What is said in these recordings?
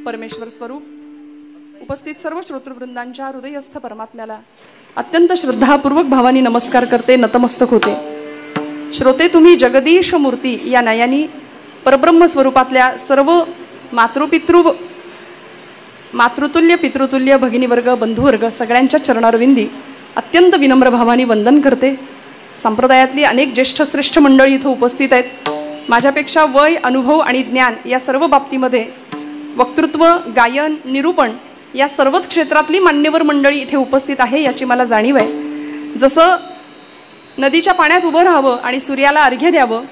परमेश्वर स्वरूप उपस्थित सर्व श्रोतृवृंदांच्या हृदयस्थ परमात्म्याला अत्यंत श्रद्धापूर्वक भावानी नमस्कार करते, नतमस्तक होते. श्रोते, तुम्ही जगदीश मूर्ती या नयानी परब्रह्म स्वरूपातल्या सर्व मातृतुल्य पितृतुल्य भगिनीवर्ग बंधुवर्ग सगळ्यांच्या चरणारविंदी अत्यंत विनम्र भावानी वंदन करते. संप्रदायातली अनेक ज्येष्ठ श्रेष्ठ मंडळी इथं उपस्थित आहेत. माझ्यापेक्षा वय, अनुभव आणि ज्ञान या सर्व बाबतीमध्ये वक्तृत्व, गायन, निरूपण या सर्वच क्षेत्रातली मान्यवर मंडळी इथे उपस्थित आहे याची मला जाणीव आहे. जसं नदीच्या पाण्यात उभं राहावं आणि सूर्याला अर्घ्य द्यावं,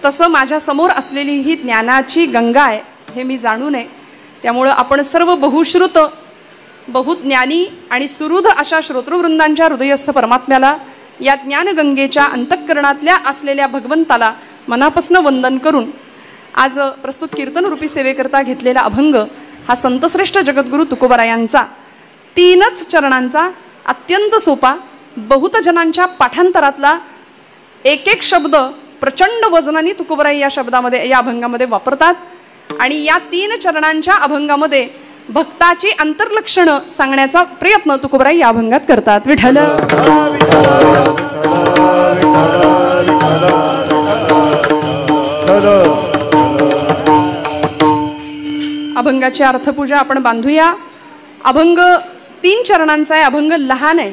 तसं माझ्या समोर असलेली ही ज्ञानाची गंगा आहे हे मी जाणू नये. त्यामुळं आपण सर्व बहुश्रुत, बहुज्ञानी आणि सुहृद अशा श्रोतृवृंदांच्या हृदयस्थ परमात्म्याला, या ज्ञानगंगेच्या अंतःकरणातल्या असलेल्या भगवंताला मनापासून वंदन करून आज प्रस्तुत कीर्तनरूपी सेवेकरता घेतलेला अभंग हा संतश्रेष्ठ जगद्गुरु तुकोबारायांचा 3 चरणांचा अत्यंत सोपा, बहुत जनांच्या पाठांतरातला एक शब्द प्रचंड वजनाने तुकोबाराई या शब्दामध्ये, या अभंगामध्ये वापरतात. आणि या 3 चरणांच्या अभंगामध्ये भक्ताची अंतर्लक्षणं सांगण्याचा प्रयत्न तुकोबाराई या अभंगात करतात. विठ्ठल अभंगाची अर्थपूजा आपण बांधूया. अभंग 3 चरणांचा आहे. अभंग लहान आहे.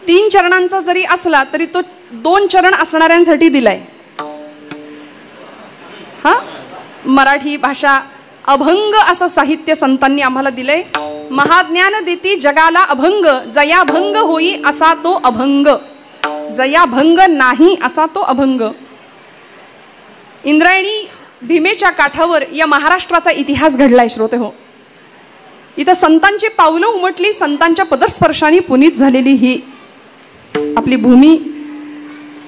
3 चरणांचा जरी असला तरी तो 2 चरण असणाऱ्यांसाठी दिलाय. मराठी भाषा अभंग असं साहित्य संतांनी आम्हाला दिलंय. महाज्ञान देती जगाला अभंग, जया भंग होई असा तो अभंग, जया भंग नाही असा तो अभंग. इंद्रायणी भीमेच्या काठावर या महाराष्ट्राचा इतिहास घडलाय. श्रोते हो, इथं संतांची पावलं उमटली, संतांच्या पदस्पर्शाने पुनीत झालेली ही आपली भूमी.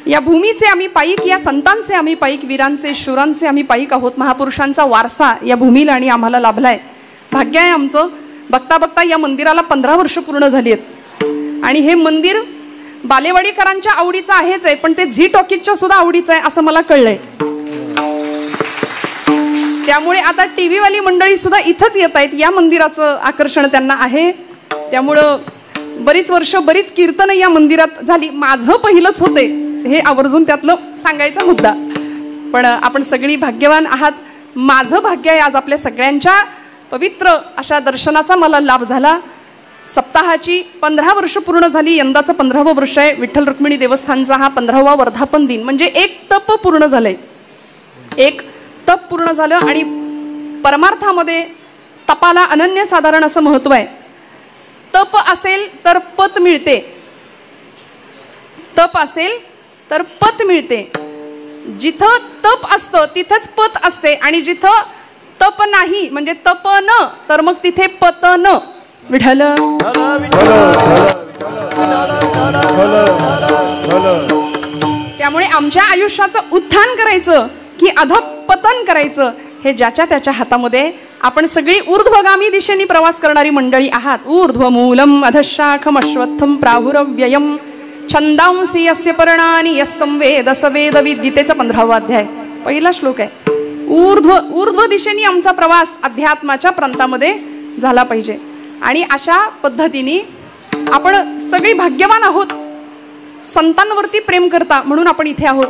या भूमीचे आम्ही पाईक, या संतांचे आम्ही पाईक, वीरांचे शूरांचे आम्ही पाईक आहोत. महापुरुषांचा वारसा या भूमीला आणि आम्हाला लाभलाय. भाग्य आहे आमचं. बघता बघता या मंदिराला 15 वर्ष पूर्ण झाली आहेत. आणि हे मंदिर बालेवाडीकरांच्या आवडीचं आहेच आहे, पण ते झी टॉकीजच्या सुद्धा आवडीचं आहे असं मला कळलंय. त्यामुळे आता टीव्ही वाली मंडळी सुद्धा इथंच येत आहेत. या मंदिराचं आकर्षण त्यांना आहे. त्यामुळं बरीच वर्ष बरीच कीर्तन या मंदिरात झाली. माझं पहिलंच होते हे आवर्जून त्यातलं सांगायचा मुद्दा. पण आपण सगळी भाग्यवान आहात. माझं भाग्य आहे आज आपल्या सगळ्यांच्या पवित्र अशा दर्शनाचा मला लाभ झाला. सप्ताहाची 15 वर्ष पूर्ण झाली. यंदाचं 15वं वर्ष आहे. विठ्ठल रुक्मिणी देवस्थानचा हा 15वा वर्धापन दिन, म्हणजे एक तप पूर्ण झालंय. एक तप पूर्ण झालं. आणि परमार्थामध्ये तपाला अनन्यसाधारण असं महत्व आहे. तप असेल तर पत मिळते. तप असेल तर पत मिळते. जिथं तप असतं तिथंच पत असते, आणि जिथं तप नाही म्हणजे तप न, तर मग तिथे पत न. विठ्ठल त्यामुळे आमच्या आयुष्याचं उत्थान करायचं की अधःपतन करायचं हे ज्याच्या त्याच्या हातामध्ये. आपण सगळी ऊर्ध्वगामी दिशेने प्रवास करणारी मंडळी आहात. ऊर्ध्वमूलम अधशाखम अश्वत्थम प्राहुरव्ययम छंदांसी यस्य पर्णानि यस्तम वेद स वेद विद्येचा 15वा अध्याय पहिला श्लोक आहे. ऊर्ध्व दिशेने आमचा प्रवास अध्यात्माच्या प्रांतामध्ये झाला पाहिजे. आणि अशा पद्धतीने आपण सगळी भाग्यवान आहोत. संतांवरती प्रेम करता म्हणून आपण इथे आहोत.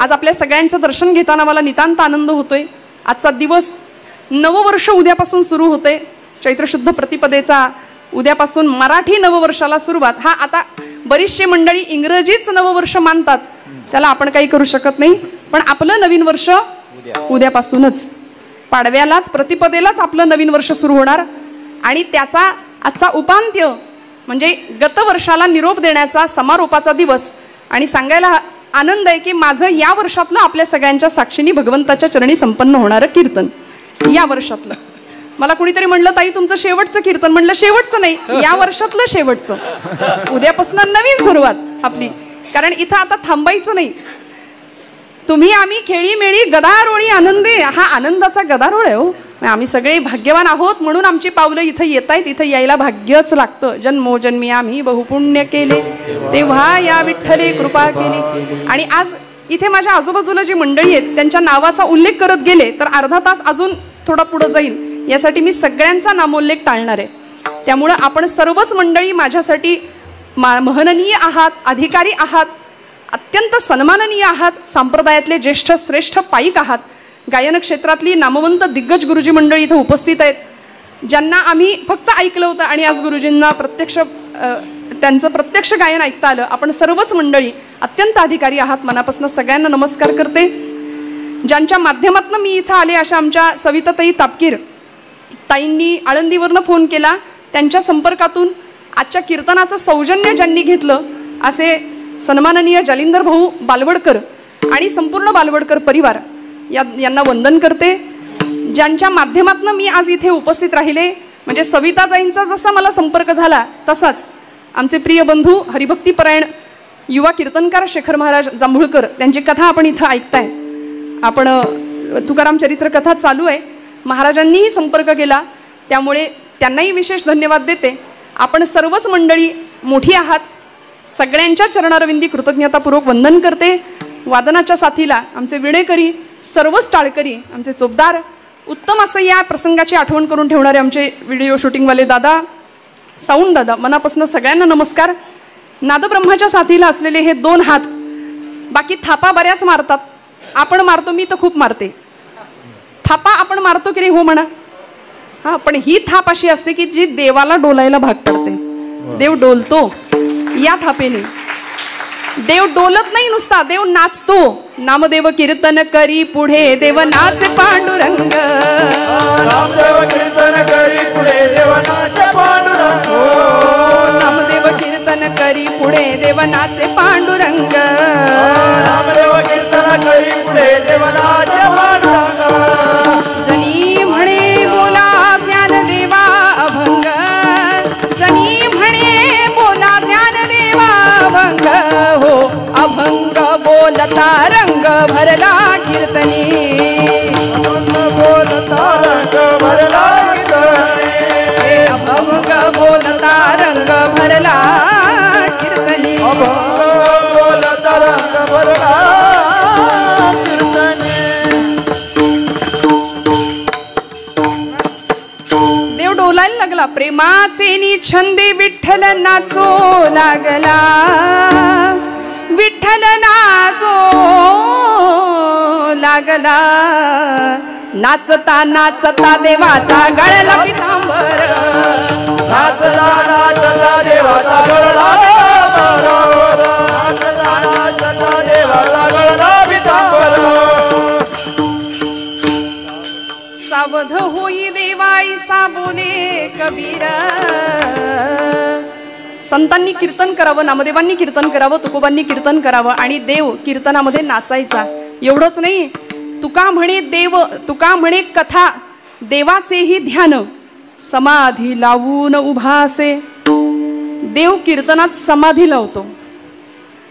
आज आपल्या सगळ्यांचं दर्शन घेताना मला नितांत आनंद होतोय. आजचा दिवस नववर्ष उद्यापासून सुरू होते. चैत्र शुद्ध प्रतिपदेचा उद्यापासून मराठी नववर्षाला सुरुवात. हा आता बरीचशी मंडळी इंग्रजीच नववर्ष मानतात, त्याला आपण काही करू शकत नाही. पण आपलं नवीन वर्ष उद्यापासूनच, पाडव्यालाच प्रतिपदेलाच आपलं नवीन वर्ष सुरू होणार. आणि त्याचा आजचा उपांत्य म्हणजे गत वर्षाला निरोप देण्याचा समारोपाचा दिवस. आणि सांगायला आनंद आहे की माझं या वर्षातलं आपल्या सगळ्यांच्या साक्षीने भगवंताच्या चरणी संपन्न होणारं कीर्तन या वर्षातलं. मला कुणीतरी म्हणलं ताई तुमचं शेवटचं कीर्तन. म्हणलं शेवटचं नाही, या वर्षातलं शेवटचं. उद्यापासून नवीन सुरुवात आपली. कारण इथं आता थांबायचं नाही. तुम्ही आम्ही खेळी मेळी गदारोळी आनंदे, हा आनंदाचा गदारोळ आहे हो. आम्ही सगळे भाग्यवान आहोत म्हणून आमची पावलं इथं येत आहेत. इथं यायला भाग्यच लागतं. जन्मोजन्मी आम्ही बहुपुण्य केले, तेव्हा या विठ्ठले कृपा केली. आणि आज इथे माझ्या आजूबाजूला जी मंडळी आहेत त्यांच्या नावाचा उल्लेख करत गेले तर अर्धा तास अजून थोडा पुढे जाईल यासाठी मी सगळ्यांचा नामोल्लेख टाळणार आहे. त्यामुळं आपण सर्वच मंडळी माझ्यासाठी महनीय आहात, अधिकारी आहात, अत्यंत सन्माननीय आहात, संप्रदायातले ज्येष्ठ श्रेष्ठ पाईक आहात. गायन क्षेत्रातली नामवंत दिग्गज गुरुजी मंडळी इथं उपस्थित आहेत, ज्यांना आम्ही फक्त ऐकलं होतं आणि आज गुरुजींना त्यांचं प्रत्यक्ष गायन ऐकता आलं. आपण सर्वच मंडळी अत्यंत अधिकारी आहात. मनापासून सगळ्यांना नमस्कार करते. ज्यांच्या माध्यमातून मी इथं आले अशा आमच्या सविताताई तापकीर ताईंनी आळंदीवरनं फोन केला, त्यांच्या संपर्कातून आजच्या कीर्तनाचं सौजन्य ज्यांनी घेतलं असे सन्माननीय जालिंदर भाऊ बालवडकर आणि संपूर्ण बालवडकर परिवार यांना वंदन करते. ज्यांच्या माध्यमातून मी आज इथे उपस्थित राहिले म्हणजे सविताताईंचा जसा मला संपर्क झाला तसाच आमचे प्रिय बंधू हरिभक्तीपरायण युवा कीर्तनकार शेखर महाराज जांभूळकर, त्यांची कथा आपण इथं ऐकताय. आपण तुकाराम चरित्र कथा चालू आहे, महाराजांनीही संपर्क केला, त्यामुळे त्यांनाही विशेष धन्यवाद देते. आपण सर्वच मंडळी मोठी आहात, सगळ्यांच्या चरणारविंदी कृतज्ञतापूर्वक वंदन करते. वादनाच्या साथीला आमचे विणेकरी, सर्वच टाळकरी, आमचे चोपदार, उत्तम असं या प्रसंगाची आठवण करून ठेवणारे आमचे व्हिडिओ शूटिंगवाले दादा, साऊंड दादा, मनापासून सगळ्यांना नमस्कार. नादब्रह्माच्या साथीला असलेले हे 2 हात, बाकी थापा बऱ्याच मारतात, आपण मारतो, मी तर खूप मारते. थापा आपण मारतो की नाही, हो म्हणा. हा, पण ही थाप अशी असते की जी देवाला डोलायला भाग पडते. देव डोलतो या थापेने. देव डोलत नाही नुसता, देव नाचतो. नामदेव कीर्तन करी पुढे देव नाचे पांडुरंग. नामदेव कीर्तन करी पुढे देव नाचे पांडुरंग. नामदेव कीर्तन करी पुढे देव नाचे पांडुरंग. नामदेव कीर्तन करी पुढे देव नाचे पांडुरंग. जनी म्हणे बोला ज्ञानदेवा अभंग. जनी म्हणे बोला ज्ञानदेवा अभंग. हो अभंग बोलता रंग भरला कीर्तनी. बोलता रंग भरला कीर्तनी. अभंग बोलता रंग भरला कीर्तनी. अभंग बोलता रंग भरला कीर्तनी. देव डोलायला लागला. प्रेमाचे निछंदे विठ्ठल नाचो लागला. विठ्ठल नाचो लागला. नाचता नाचता देवाचा गळला पितांबर. नाचता नाचता देवाचा गळला पितांबर. नाचता नाचता देवाचा गळला पितांबर. सावध होई देवाईसा बोले कबीर. संतांनी कीर्तन करावं, नामदेवांनी कीर्तन करावं, तुकोबांनी कीर्तन करावं आणि देव कीर्तनामध्ये नाचायचा. एवढंच नाही, तुका म्हणे देव, तुका म्हणे कथा, देवाचेही ध्यान समाधी लावून उभा असे. देव कीर्तनात समाधी लावतो,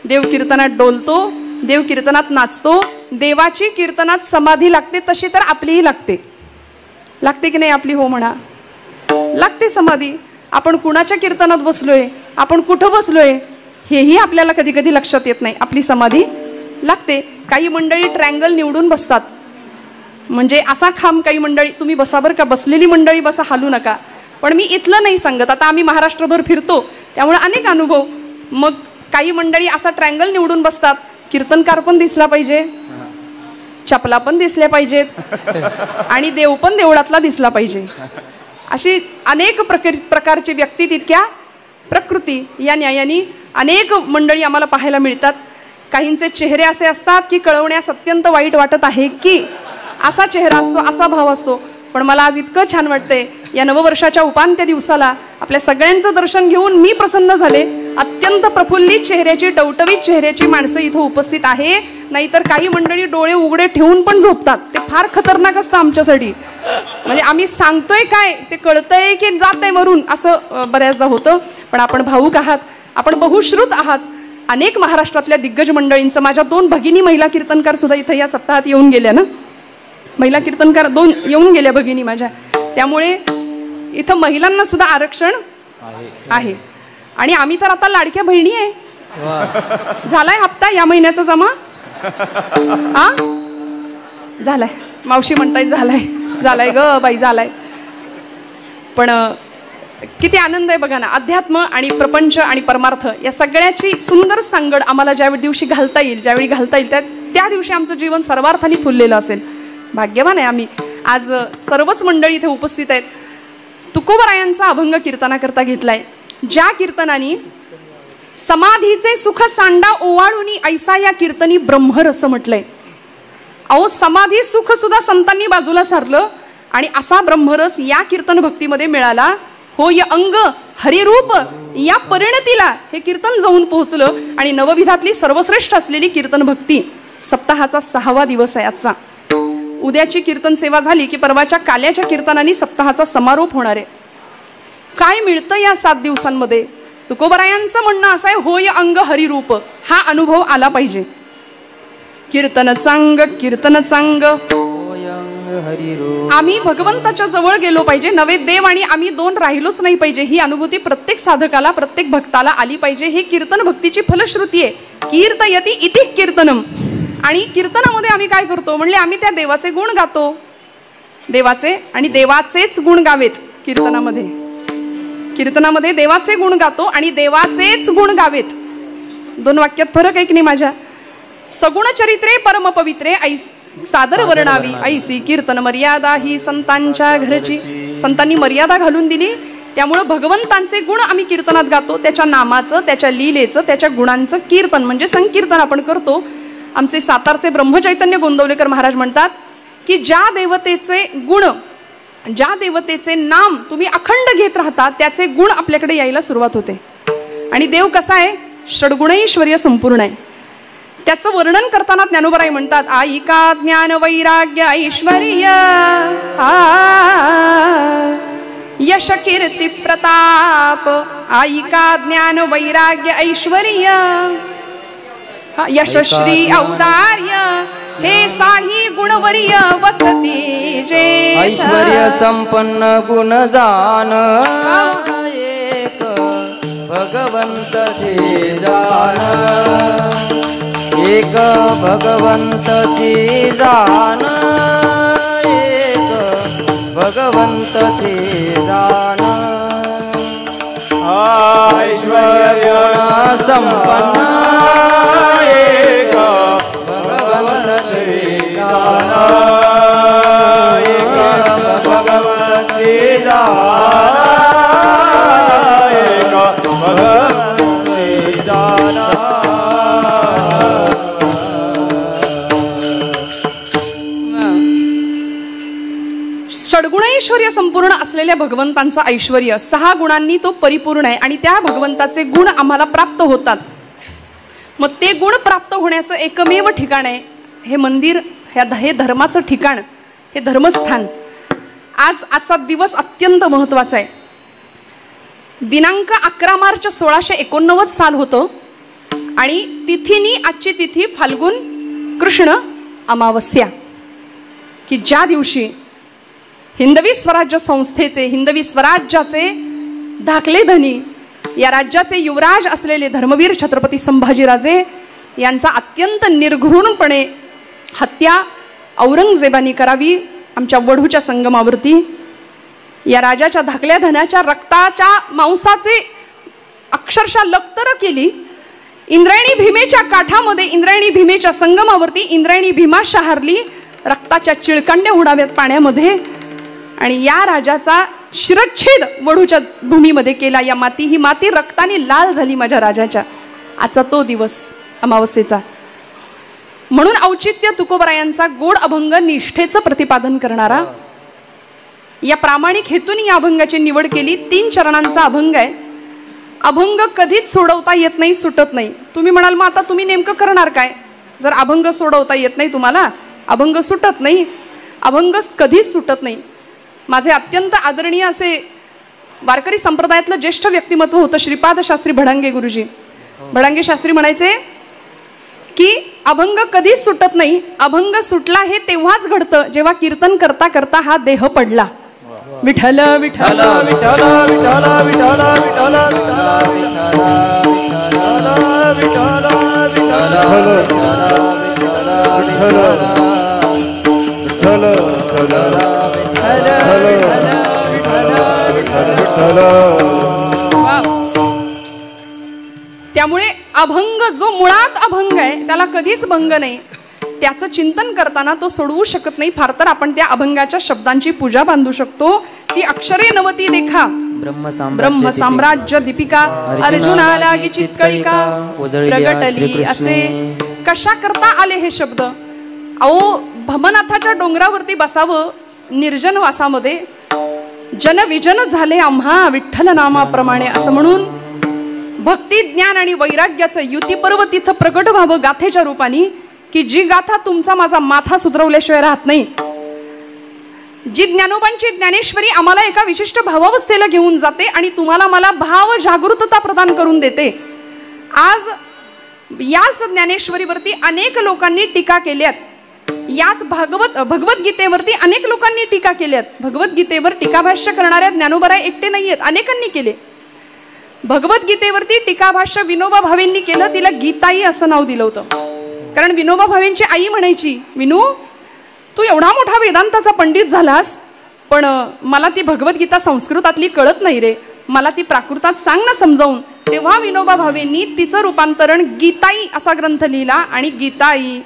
देव कीर्तनात डोलतो, देव कीर्तनात नाचतो. देवाची कीर्तनात समाधी लागते, तशी तर आपलीही लागते. लागते की नाही आपली, हो म्हणा. लागते समाधी. आपण कुणाच्या कीर्तनात बसलोय, आपण कुठं बसलोय हेही आपल्याला कधी कधी लक्षात येत नाही. आपली समाधी लागते. काही मंडळी ट्रँगल निवडून बसतात, म्हणजे असा खांब. काही मंडळी तुम्ही बसा बरं का, बसलेली मंडळी बसा, हालू नका. पण मी इथलं नाही सांगत, आता आम्ही महाराष्ट्रभर फिरतो त्यामुळे अनेक अनुभव. मग काही मंडळी असा ट्रँगल निवडून बसतात. कीर्तनकार पण दिसला पाहिजे, चपला पण दिसल्या पाहिजेत आणि देव पण देवळातला दिसला पाहिजे. अशी अनेक प्रकारची व्यक्ती, तितक्या प्रकृती, या न्यायाने अनेक मंडळी आम्हाला पाहायला मिळतात. काहींचे चेहरे असे असतात की कळवण्यास अत्यंत वाईट वाटत आहे की असा चेहरा असतो, असा भाव असतो. पण मला आज इतकं छान वाटतंय, या नववर्षाच्या उपांत्य दिवसाला आपल्या सगळ्यांचं दर्शन घेऊन मी प्रसन्न झाले. अत्यंत प्रफुल्लित चेहऱ्याची, टवटवीत चेहऱ्याची माणसं इथं उपस्थित आहे. नाहीतर काही मंडळी डोळे उघडे ठेवून पण झोपतात. ते फार खतरनाक असतं आमच्यासाठी. म्हणजे आम्ही सांगतोय काय ते कळतंय की जातंय वरून, असं बऱ्याचदा होतं. पण आपण भावूक आहात, आपण बहुश्रुत आहात. अनेक महाराष्ट्रातल्या दिग्गज मंडळींचं, माझ्या 2 भगिनी महिला कीर्तनकार सुद्धा इथं या सप्ताहात येऊन गेल्या ना. महिला कीर्तनकार 2 येऊन गेल्या भगिनी माझ्या. त्यामुळे इथं महिलांना सुद्धा आरक्षण आहे. आणि आम्ही तर आता लाडक्या बहिणी आहे. झालाय हप्ता या महिन्याचा जमा. हा झालाय, मावशी म्हणतायत झालाय. झालाय ग बाई झालाय. पण किती आनंद आहे बघा ना. अध्यात्म आणि प्रपंच आणि परमार्थ या सगळ्याची सुंदर सांगड आम्हाला ज्या दिवशी घालता येईल, ज्यावेळी घालता येईल त्या दिवशी आमचं जीवन सर्वार्थाने फुललेलं असेल. भाग्यवान आहे आम्ही. आज सर्वच मंडळी इथे उपस्थित आहेत. तुकोबरायांचा अभंग कीर्तनाकरता घेतलाय. ज्या कीर्तनानी समाधीचे सुख सांडा ओवाळूनी ऐसा या कीर्तनी ब्रह्मरस म्हटलंय. अहो समाधी सुख सुद्धा संतांनी बाजूला सारलं आणि असा ब्रह्मरस या कीर्तन भक्तीमध्ये मिळाला. होय अंग हरिरूप या परिणतीला हे कीर्तन जाऊन पोहोचलं आणि नवविधातली सर्वश्रेष्ठ असलेली कीर्तन भक्ती. सप्ताहाचा 6वा दिवस आहे आजचा. उद्याची कीर्तन सेवा झाली की परवाच्या काल्याच्या कीर्तनाने सप्ताहाचा समारोप होणार आहे. काय मिळतं या 7 दिवसांमध्ये? तुकोबरायांचं म्हणणं असं आहे, होय अंग हरिरूप हा अनुभव आला पाहिजे. कीर्तन चांग कीर्तन चांग, आम्ही भगवंताच्या जवळ गेलो पाहिजे. नवे देव आणि आम्ही 2 राहिलोच नाही पाहिजे. ही अनुभूती प्रत्येक साधकाला प्रत्येक भक्ताला आली पाहिजे. हे कीर्तन भक्तीची फलश्रुती आहे. कीर्तयति इति कीर्तनम. आणि कीर्तनामध्ये आम्ही काय करतो म्हणले, आम्ही त्या देवाचे गुण गातो. देवाचे आणि देवाचेच गुण गावेत. कीर्तनामध्ये देवाचे गुण गातो आणि देवाचेच गुण गावेत. 2 वाक्यात फरक आहे की नाही माझ्या? सगुण चरित्रे परम पवित्रे सादर वर्णावी ऐसी कीर्तन मर्यादा ही संतांच्या घरची. संतांनी मर्यादा घालून दिली. त्यामुळं भगवंतांचे गुण आम्ही कीर्तनात गातो. त्याच्या नामाचं, त्याच्या लीलेचं, त्याच्या गुणांचं कीर्तन म्हणजे संकीर्तन आपण करतो. आमचे सातारचे ब्रह्मचैतन्य गोंदवलेकर महाराज म्हणतात की ज्या देवतेचे गुण, ज्या देवतेचे नाम तुम्ही अखंड घेत राहता त्याचे गुण आपल्याकडे यायला सुरुवात होते. आणि देव कसा आहे? षड्गुणैश्वर्य संपूर्ण आहे. त्याचं वर्णन करताना ज्ञानोबराय म्हणतात, आईका ज्ञान वैराग्य ऐश्वर्य यश कीर्ती प्रताप. आईका ज्ञान वैराग्य ऐश्वर्य यशश्री औदार्य हे साही गुणवर्य वसती जे. ऐश्वर्य संपन्न गुण जान एक भगवंत से जान. एक भगवंत से जान. एक भगवंत से जान. ऐश्वर्य संपन्न एक भगवंत से जान. एक भगवंत से जान. एक भगवंत से जान. षड्गुणैश्वर्य संपूर्ण असलेल्या भगवंतांचा ऐश्वर्य 6 गुणांनी तो परिपूर्ण आहे आणि त्या भगवंताचे गुण आम्हाला प्राप्त होतात. मग ते गुण प्राप्त होण्याचं एकमेव ठिकाण आहे हे मंदिर, हे धर्माचं ठिकाण, हे धर्मस्थान. आजचा दिवस अत्यंत महत्त्वाचा आहे. दिनांक 11 मार्च 1689 साल होतं आणि तिथीनी आजची तिथी फाल्गुन कृष्ण अमावस्या, की ज्या दिवशी हिंदवी स्वराज्य संस्थेचे, हिंदवी स्वराज्याचे धाकले धनी, या राज्याचे युवराज असलेले धर्मवीर छत्रपती संभाजीराजे यांचा अत्यंत निर्घृणपणे हत्या औरंगजेबानी करावी आमच्या वढूच्या संगमावरती. या राजाच्या धाकल्या धनाच्या रक्ताच्या मांसाचे अक्षरशः लक्तर केली. इंद्रायणी भीमेच्या काठामध्ये, इंद्रायणी भीमेच्या संगमावरती इंद्रायणी भीमा शहारली. रक्ताच्या चिळकांड्या उडाव्यात पाण्यामध्ये आणि या राजाचा शिरच्छेद वढूच्या भूमीमध्ये केला. या माती, ही माती रक्ताने लाल झाली माझ्या राजाच्या. आजचा तो दिवस अमावस्येचा. म्हणून औचित्य तुकोबरायांचा गोड अभंग निष्ठेचं प्रतिपादन करणारा, या प्रामाणिक हेतून या अभंगाची निवड केली. 3 चरणांचा अभंग आहे. अभंग कधीच सोडवता येत नाही, सुटत नाही. तुम्ही म्हणाल मग आता तुम्ही नेमकं करणार काय जर अभंग सोडवता येत नाही तुम्हाला? अभंग सुटत नाही, अभंग कधीच सुटत नाही. माझे अत्यंत आदरणीय असे वारकरी संप्रदायातलं ज्येष्ठ व्यक्तिमत्व होतं श्रीपाद शास्त्री भडांगे गुरुजी. भडांगे शास्त्री म्हणायचे की अभंग कधीच सुटत नाही, अभंग सुटला हे तेव्हाच घडतं जेव्हा कीर्तन करता करता हा देह पडला. विठ्ठल विठ्ठल विठ्ठल विठ्ठल विठ्ठल विठ्ठल विठ्ठल विठ्ठल विठ्ठल विठ्ठल विठ्ठल. त्यामुळे अभंग जो मुळात अभंग आहे त्याला कधीच भंग नाही. त्याचं चिंतन करताना तो सोडवू शकत नाही. फार तर आपण त्या अभंगाच्या शब्दांची पूजा बांधू शकतो. ती अक्षरे नवती देखा ब्रह्म साम्राज्य दीपिका अर्जुनाला की चितकळिका प्रगटली असे कशा करता आले हे शब्द. अहो भमनाथाच्या डोंगरावरती बसावं निर्जन वासामध्ये जनविजन झाले आम्हा विठ्ठल नामाप्रमाणे असं म्हणून भक्ती ज्ञान आणि वैराग्याचं युती पर्व तिथं प्रकट व्हावं गाथेच्या रूपाने की जी गाथा तुमचा माझा माथा सुधरवल्याशिवाय राहत नाही. जी ज्ञानोबांची ज्ञानेश्वरी आम्हाला एका विशिष्ट भावावस्थेला घेऊन जाते आणि तुम्हाला मला भाव जागृतता प्रदान करून देते. आज याच ज्ञानेश्वरीवरती अनेक लोकांनी टीका केल्यात. याच भगवद्गीतेवरती अनेक लोकांनी टीका केल्यात. भगवद्गीतेवर टीकाभाष्य करणाऱ्या ज्ञानोबराय एकटे नाहीयेत, अनेकांनी केले. भगवद्गीतेवरती टीकाभाष्य विनोबा भावेंनी केलं. तिला गीताई असं नाव दिलं होतं कारण विनोबा भावेंची आई म्हणायची, विनू तू एवढा मोठा वेदांताचा पंडित झालास पण मला ती भगवद्गीता संस्कृतातली कळत नाही रे, मला ती प्राकृतात सांग ना समजावून. तेव्हा विनोबा भावेंनी तिचं रूपांतरण गीताई असा ग्रंथ लिहिला आणि गीताई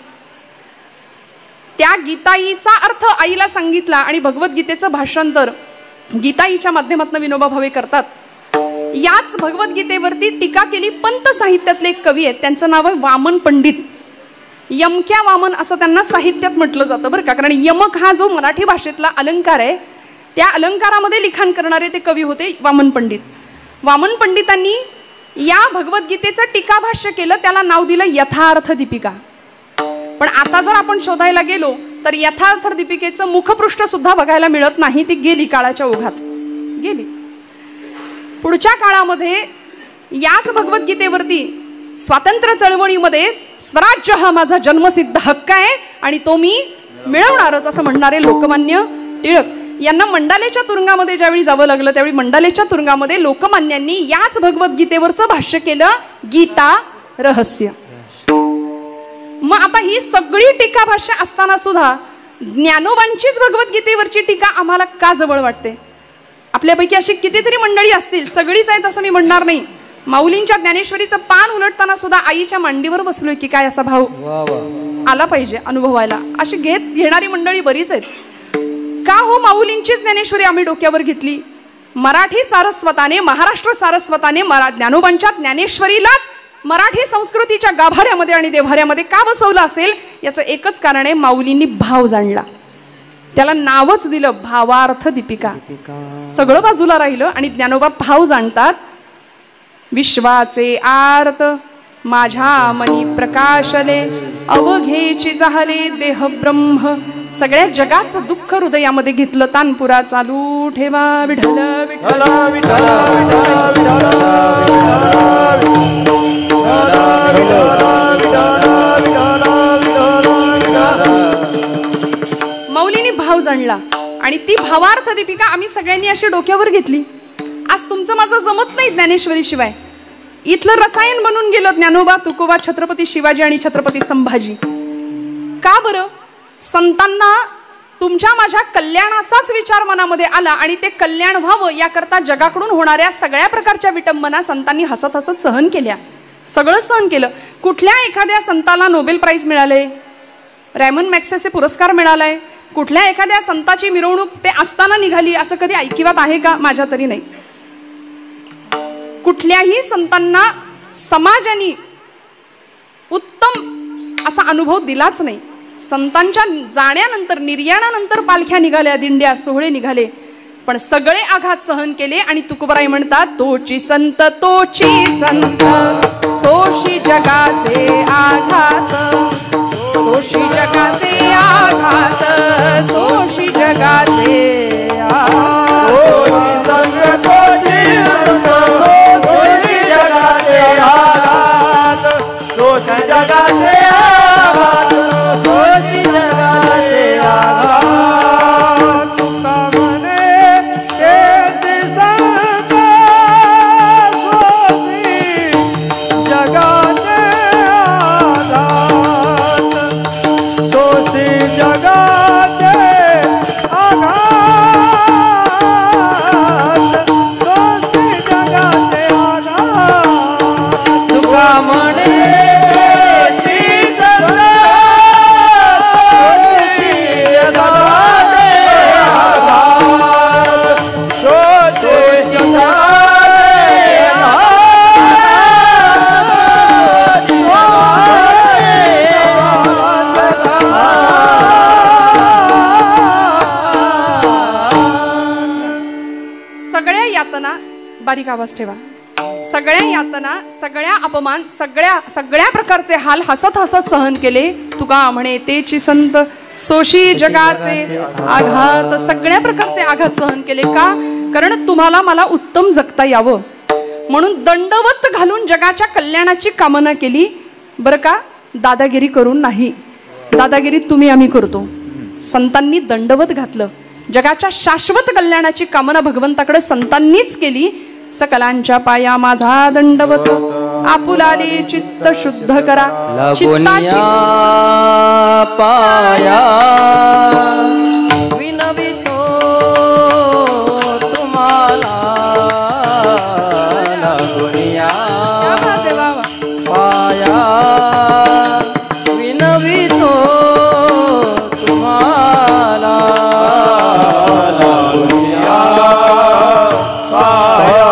त्या गीताईचा अर्थ आईला सांगितला आणि भगवद्गीतेचं भाषांतर गीताईच्या माध्यमातून विनोबा भावे करतात. याच भगवद्गीतेवरती टीका केली पंत साहित्यातले एक कवी आहेत, त्यांचं नाव आहे वामन पंडित. यमक्या वामन असं त्यांना साहित्यात म्हटलं जातं बरं का, कारण यमक हा जो मराठी भाषेतला अलंकार आहे त्या अलंकारामध्ये लिखाण करणारे ते कवी होते वामन पंडित. वामन पंडितांनी या भगवद्गीतेचं टीकाभाष्य केलं, त्याला नाव दिलं यथार्थ दीपिका. पण आता जर आपण शोधायला गेलो तर यथार्थ दीपिकेचं मुखपृष्ठ सुद्धा बघायला मिळत नाही, ती गेली काळाच्या ओघात गेली. पुढच्या काळामध्ये याच भगवद्गीतेवरती स्वातंत्र्य चळवळीमध्ये स्वराज्य हा माझा जन्मसिद्ध हक्क आहे आणि तो मी मिळवणारच असं म्हणणारे लोकमान्य टिळक यांना मंडालेच्या तुरुंगामध्ये ज्यावेळी जावं लागलं त्यावेळी मंडालेच्या तुरुंगामध्ये लोकमान्यांनी याच भगवद्गीतेवरचं भाष्य केलं गीता रहस्य. मग आता ही सगळी टीका भाष्य असताना सुद्धा ज्ञानोबांचीच भगवद्गीतेवरची टीका आम्हाला का जवळ वाटते. आपल्यापैकी अशी कितीतरी मंडळी असतील, सगळीच आहेत असं मी म्हणणार नाही. माऊलींच्या ज्ञानेश्वरीचं पान उलटताना सुद्धा आईच्या मांडीवर बसलोय की काय असा भाव आला पाहिजे अनुभवायला. अशी घेणारी मंडळी बरीच आहेत. का हो माऊलींचीच ज्ञानेश्वरी आम्ही डोक्यावर घेतली. मराठी सारस्वताने महाराष्ट्र सारस्वताने ज्ञानोबांच्या ज्ञानेश्वरीलाच मराठी संस्कृतीच्या गाभाऱ्यामध्ये आणि देव्हाऱ्यामध्ये का बसवलं असेल याचं एकच कारण आहे, माऊलींनी भाव जाणला. त्याला नावच दिलं भावार्थ दीपिका. सगळं बाजूला राहिलं आणि ज्ञानोबा भाव जाणतात. विश्वाचे आर्त माझ्या मनी प्रकाशले अवघेची जाहले देह ब्रह्म. सगळ्या जगाचं दुःख हृदयामध्ये घेतलं, तानपुरा चालू ठेवा विठ्ठल विठ्ठल माऊलींनी भाव जाणला आणि ती भावार्थ दीपिका आम्ही सगळ्यांनी अशी डोक्यावर घेतली. आज तुमचं माझं जमत नाही ज्ञानेश्वरी शिवाय. इथलं रसायन बनून गेलं ज्ञानोबा तुकोबा छत्रपती शिवाजी आणि छत्रपती संभाजी. का बरं? संतांना तुमच्या माझ्या कल्याणाचाच विचार मनामध्ये आला आणि ते कल्याण व्हावं याकरता जगाकडून होणाऱ्या सगळ्या प्रकारच्या विटंबना संतांनी हसत हसत सहन केल्या. सगळं सहन केलं. कुठल्या एखाद्या संताला नोबेल प्राइज मिळाले, रॅमन मॅक्सेसे पुरस्कार मिळालाय, कुठल्या एखाद्या संताची मिरवणूक ते असताना निघाली असं कधी ऐकिवात आहे का? माझ्या तरी नाही. कुठल्याही संतांना समाजाने उत्तम असा अनुभव दिलाच नाही. संतांच्या जाण्यानंतर निर्याणानंतर पालख्या निघाल्या, दिंड्या सोहळे निघाले, पण सगळे आघात सहन केले. आणि तुकोबाराय म्हणतात तोची संत सोशी जगाचे आघात, सोशी जगाचे आघात, सोशी जगाचे जगाचे बारीक आवाज ठेवा. सगळ्या यातना, सगळ्या अपमान, सगळ्या प्रकारचे हाल हसत हसत सहन केले. तुका म्हणे तेची संत सोशी जगाचे आघात. सगळ्या प्रकारचे आघात सहन केले. का? कारण तुम्हाला मला उत्तम जगता यावं म्हणून दंडवत घालून जगाच्या कल्याणाची कामना केली. बरं का? दादागिरी करून नाही. दादागिरी तुम्ही आम्ही करतो. संतांनी दंडवत घातलं. जगाच्या शाश्वत कल्याणाची कामना भगवंताकडे संतांनीच केली. सकलांच्या पाया माझा दंडवत, आपुलाले चित्त शुद्ध करा. चित्ताची पाया विनवितो तुम्हाला. लागोनिया पाया विनवितो तुम्हाला. लागोनिया पाया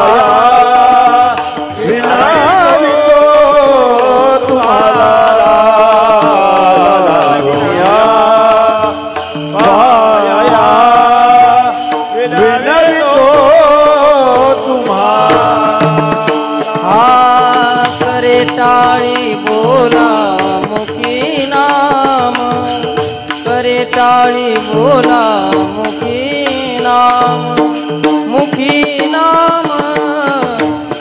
टाळी बोला मुखी नाम. करे टाळी बोला मुखी नाम. मुखी नाम,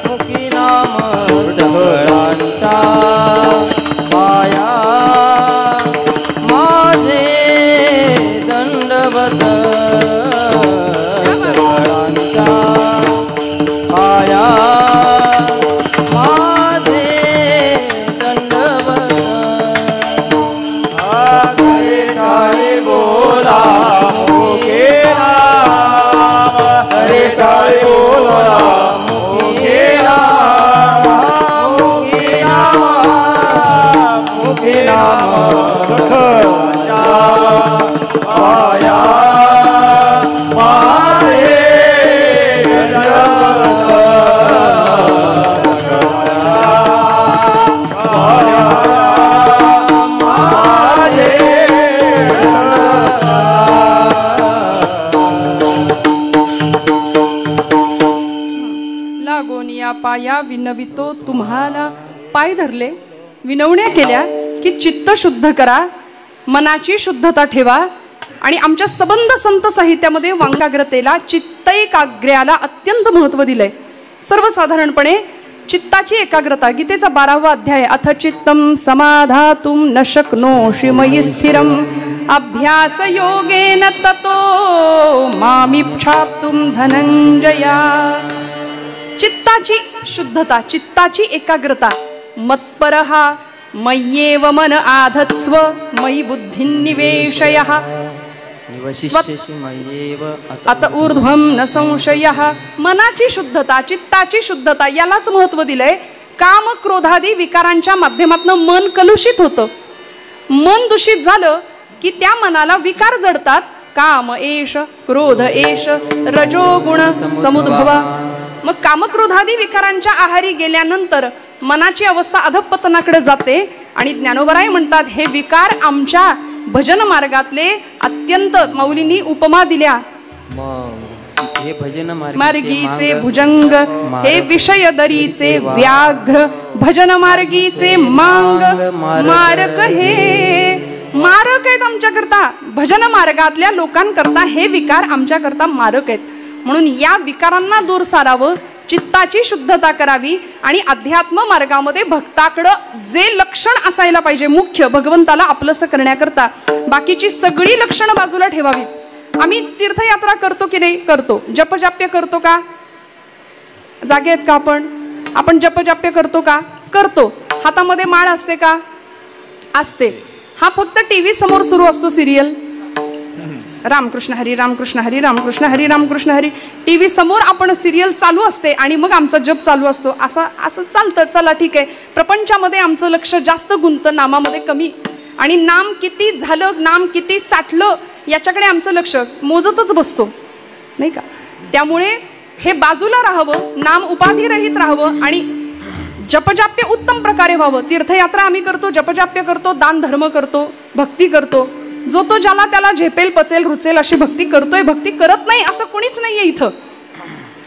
मुखी नाम सगळ्यांच्या पाया माझे दंडवत. सगळ्यांच्या पाया पाया विनवितो तुम्हाला. पाय धरले, विनवण्या केल्या की चित्त शुद्ध करा, मनाची शुद्धता ठेवा. आणि आमच्या सबंध संत साहित्यामध्ये वांगाग्रतेला, चित्तैकाग्र्याला अत्यंत महत्व दिलंय. सर्वसाधारणपणे चित्ताची एकाग्रता, गीतेचा 12वा अध्याय. अथ चित्तम समाधातुम न शक्नोषि मयि स्थिरम अभ्यास योगेन ततो मामिच्छाप्तुम धनंजया. चित्ताची शुद्धता, चित्ताची एकाग्रता. मत्परहा मय्येव मन आधत्स्व मयि बुद्धिं निवेशयः अत ऊर्ध्वं न संशयः. मनाची शुद्धता, चित्ताची शुद्धता यालाच महत्व दिलंय. काम क्रोधादी विकारांच्या माध्यमातून मन कलुषित होतं. मन दूषित झालं की त्या मनाला विकार जडतात. काम एष, क्रोध एष, रजोगुण समुद्भवा. मग कामक्रोधादी विकारांच्या आहारी गेल्यानंतर मनाची अवस्था अधःपतनाकडे जाते. आणि ज्ञानोबराय म्हणतात हे विकार आमच्या भजन मार्गातले अत्यंत, मौलींनी उपमा दिल्या. हे भजन मार्गीचे भुजंग, हे विषय दरीचे व्याघ्र. भजन मार्गीचे मांग, मारक हे मारक आहेत आमच्याकरता. भजन मार्गातल्या लोकांकरता हे विकार आमच्याकरता मारक आहेत. म्हणून या विकारांना दूर सारावं, चित्ताची शुद्धता करावी. आणि अध्यात्म मार्गामध्ये भक्ताकडं जे लक्षण असायला पाहिजे मुख्य, भगवंताला आपलंसं करण्याकरता, बाकीची सगळी लक्षणं बाजूला ठेवावीत. आम्ही तीर्थयात्रा करतो की नाही? करतो. जपजाप्य करतो का? जागे आहेत का आपण जपजाप्य करतो का? करतो. हातामध्ये माळ असते का? असते. हा फक्त टीव्ही समोर सुरू असतो सिरियल, रामकृष्ण हरी रामकृष्ण हरी रामकृष्ण हरी रामकृष्ण हरी. टीव्ही समोर आपण सिरियल चालू असते आणि मग आमचा जप चालू असतो. असं चालतं. चला ठीक आहे. प्रपंचामध्ये आमचं लक्ष जास्त गुंततं, नामामध्ये कमी. आणि नाम किती झालं, नाम किती साठलं याच्याकडे आमचं लक्ष मोजतच बसतो, नाही का? त्यामुळे हे बाजूला राहावं, नाम उपाधिरहित राहावं आणि जपजाप्य उत्तम प्रकारे व्हावं. तीर्थयात्रा आम्ही करतो, जपजाप्य करतो, दान धर्म करतो, भक्ती करतो. जो तो ज्याला त्याला झेपेल, पचेल, रुचेल अशी भक्ती करतोय. भक्ती करत नाही असं कोणीच नाहीये इथं.